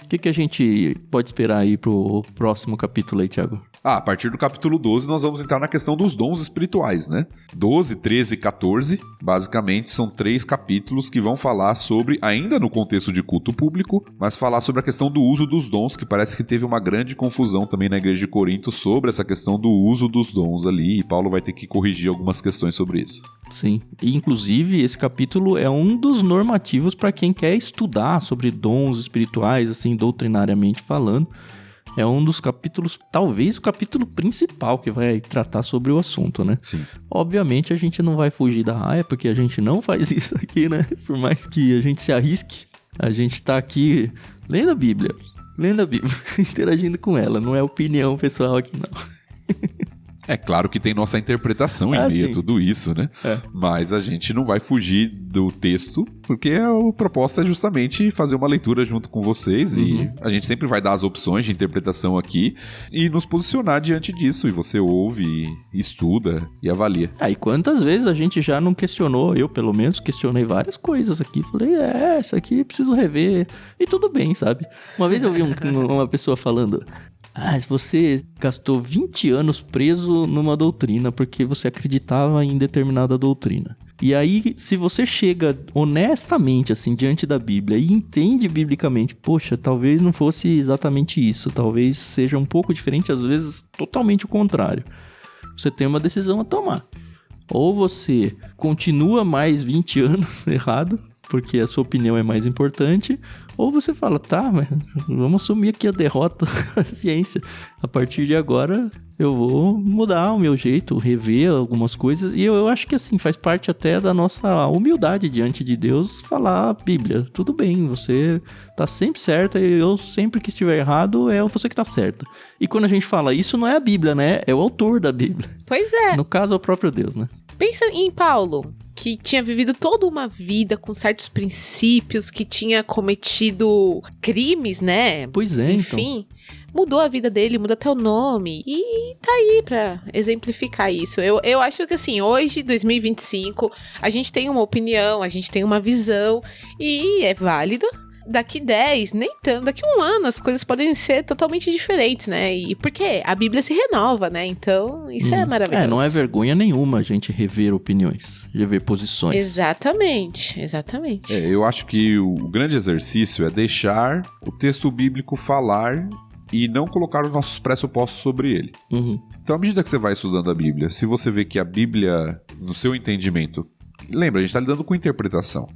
Speaker 1: O que a gente pode esperar aí pro próximo capítulo aí, Thiago?
Speaker 3: A partir do capítulo 12 nós vamos entrar na questão dos dons espirituais, né? 12, 13 e 14, basicamente são 3 capítulos que vão falar sobre, ainda no contexto de culto público, mas falar sobre a questão do uso dos dons, que parece que teve uma grande confusão também na igreja de Corinto sobre essa questão do uso dos dons ali, e Paulo vai ter que corrigir algumas questões sobre isso.
Speaker 1: Sim, e inclusive esse capítulo é um dos normativos para quem quer estudar sobre dons espirituais, assim, doutrinariamente falando. É um dos capítulos, talvez o capítulo principal que vai tratar sobre o assunto, né?
Speaker 3: Sim.
Speaker 1: Obviamente a gente não vai fugir da raia, porque a gente não faz isso aqui, né? Por mais que a gente se arrisque, a gente tá aqui lendo a Bíblia, interagindo com ela, não é opinião pessoal aqui não.
Speaker 3: É claro que tem nossa interpretação em meio a tudo isso, né? Mas a gente não vai fugir do texto, porque a proposta é justamente fazer uma leitura junto com vocês e a gente sempre vai dar as opções de interpretação aqui e nos posicionar diante disso. E você ouve, estuda e avalia.
Speaker 1: E quantas vezes a gente já não questionou, eu pelo menos questionei várias coisas aqui. Falei, essa aqui preciso rever. E tudo bem, sabe? Uma vez eu vi uma pessoa falando... se você gastou 20 anos preso numa doutrina porque você acreditava em determinada doutrina. E aí, se você chega honestamente, assim, diante da Bíblia e entende biblicamente, poxa, talvez não fosse exatamente isso, talvez seja um pouco diferente, às vezes totalmente o contrário. Você tem uma decisão a tomar. Ou você continua mais 20 anos errado, porque a sua opinião é mais importante, ou você fala, mas vamos assumir aqui a derrota, a ciência. A partir de agora, eu vou mudar o meu jeito, rever algumas coisas, e eu acho que assim, faz parte até da nossa humildade diante de Deus falar a Bíblia. Tudo bem, você tá sempre certa, e eu sempre que estiver errado, é você que tá certa. E quando a gente fala isso, não é a Bíblia, né? É o autor da Bíblia.
Speaker 2: Pois é.
Speaker 1: No caso, é o próprio Deus, né?
Speaker 2: Pensa em Paulo, que tinha vivido toda uma vida com certos princípios, que tinha cometido crimes, né?
Speaker 1: Pois é,
Speaker 2: enfim, mudou a vida dele, muda até o nome, e tá aí pra exemplificar isso. Eu acho que assim, hoje, 2025, a gente tem uma opinião, a gente tem uma visão, e é válida. Daqui 10, nem tanto, daqui 1 ano as coisas podem ser totalmente diferentes, né? E porque a Bíblia se renova, né? Então, isso é maravilhoso.
Speaker 1: Não é vergonha nenhuma a gente rever opiniões, rever posições.
Speaker 2: Exatamente.
Speaker 3: Eu acho que o grande exercício é deixar o texto bíblico falar e não colocar os nossos pressupostos sobre ele. Então, à medida que você vai estudando a Bíblia, se você vê que a Bíblia, no seu entendimento, lembra, a gente está lidando com interpretação.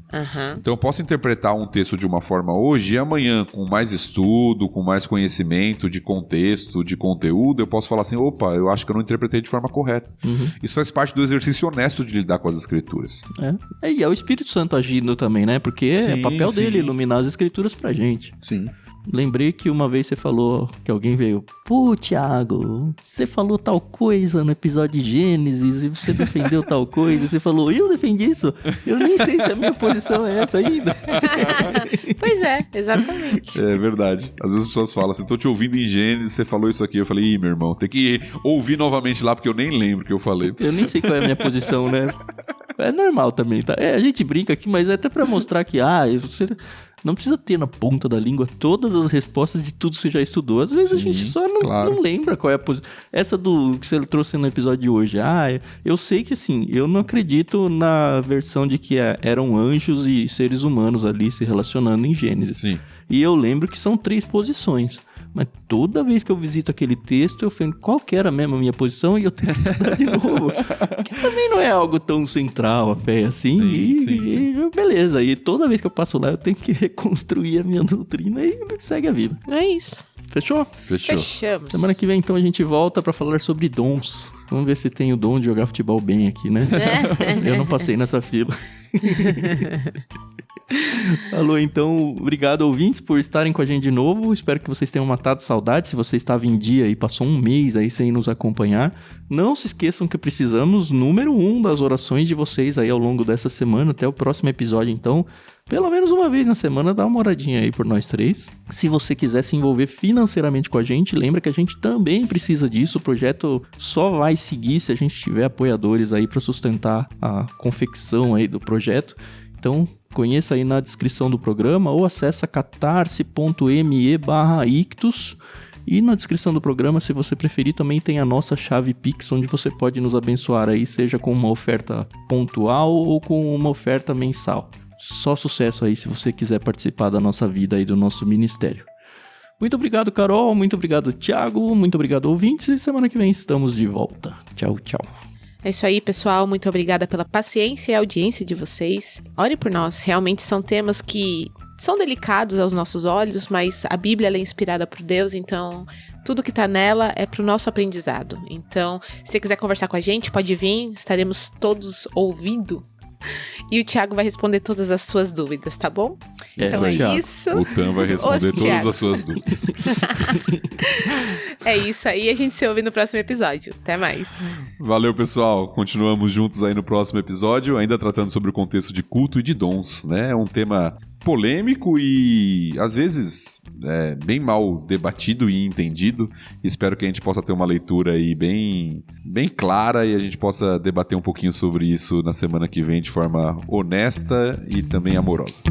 Speaker 3: Então eu posso interpretar um texto de uma forma hoje e amanhã, com mais estudo, com mais conhecimento de contexto, de conteúdo, eu posso falar assim, opa, eu acho que eu não interpretei de forma correta. Isso faz parte do exercício honesto de lidar com as escrituras.
Speaker 1: E é o Espírito Santo agindo também, né? Porque é papel dele iluminar as escrituras pra gente.
Speaker 3: Sim.
Speaker 1: Lembrei que uma vez você falou que alguém veio, Thiago, você falou tal coisa no episódio de Gênesis e você defendeu tal coisa. E você falou, eu defendi isso? Eu nem sei se a minha posição é essa ainda.
Speaker 2: Pois é, exatamente.
Speaker 3: É verdade. Às vezes as pessoas falam assim, tô te ouvindo em Gênesis, você falou isso aqui. Eu falei, meu irmão, tem que ouvir novamente lá porque eu nem lembro o que eu falei.
Speaker 1: Eu nem sei qual é a minha posição, né? É normal também, tá? A gente brinca aqui, mas é até pra mostrar que, você não precisa ter na ponta da língua todas as respostas de tudo que você já estudou. Às vezes a gente só não lembra qual é a posição. Essa do que você trouxe no episódio de hoje. Eu sei que assim, eu não acredito na versão de que eram anjos e seres humanos ali se relacionando em Gênesis.
Speaker 3: Sim.
Speaker 1: E eu lembro que são 3 posições. Mas toda vez que eu visito aquele texto, eu falo, qual que era mesmo a minha posição? E eu tenho que estudar de novo. Que também não é algo tão central a fé assim. Sim. Beleza, e toda vez que eu passo lá, eu tenho que reconstruir a minha doutrina e segue a vida.
Speaker 2: É isso.
Speaker 1: Fechou?
Speaker 2: Fechamos.
Speaker 1: Semana que vem, então, a gente volta pra falar sobre dons. Vamos ver se tem o dom de jogar futebol bem aqui, né? Eu não passei nessa fila. Alô, então, obrigado, ouvintes, por estarem com a gente de novo. Espero que vocês tenham matado saudade. Se você estava em dia e passou um mês aí sem nos acompanhar, não se esqueçam que precisamos, número 1, das orações de vocês aí ao longo dessa semana, até o próximo episódio. Então, pelo menos uma vez na semana, dá uma olhadinha aí por nós 3. Se você quiser se envolver financeiramente com a gente, lembra que a gente também precisa disso. O projeto só vai seguir se a gente tiver apoiadores aí para sustentar a confecção aí do projeto. Então, conheça aí na descrição do programa ou acessa catarse.me/ictus. E na descrição do programa, se você preferir, também tem a nossa chave Pix, onde você pode nos abençoar aí, seja com uma oferta pontual ou com uma oferta mensal. Só sucesso aí se você quiser participar da nossa vida e do nosso ministério. Muito obrigado, Carol. Muito obrigado, Thiago. Muito obrigado, ouvintes. E semana que vem estamos de volta. Tchau, tchau.
Speaker 2: É isso aí, pessoal. Muito obrigada pela paciência e audiência de vocês. Ore por nós. Realmente são temas que são delicados aos nossos olhos, mas a Bíblia ela é inspirada por Deus, então tudo que tá nela é pro nosso aprendizado. Então, se você quiser conversar com a gente, pode vir. Estaremos todos ouvindo. E o Thiago vai responder todas as suas dúvidas, tá bom? Então é isso.
Speaker 3: O Tan vai responder todas as suas dúvidas.
Speaker 2: É isso aí, a gente se ouve no próximo episódio. Até mais.
Speaker 3: Valeu, pessoal. Continuamos juntos aí no próximo episódio, ainda tratando sobre o contexto de culto e de dons, né? É um tema polêmico e, às vezes, bem mal debatido e entendido. Espero que a gente possa ter uma leitura aí bem clara e a gente possa debater um pouquinho sobre isso na semana que vem de forma honesta e também amorosa.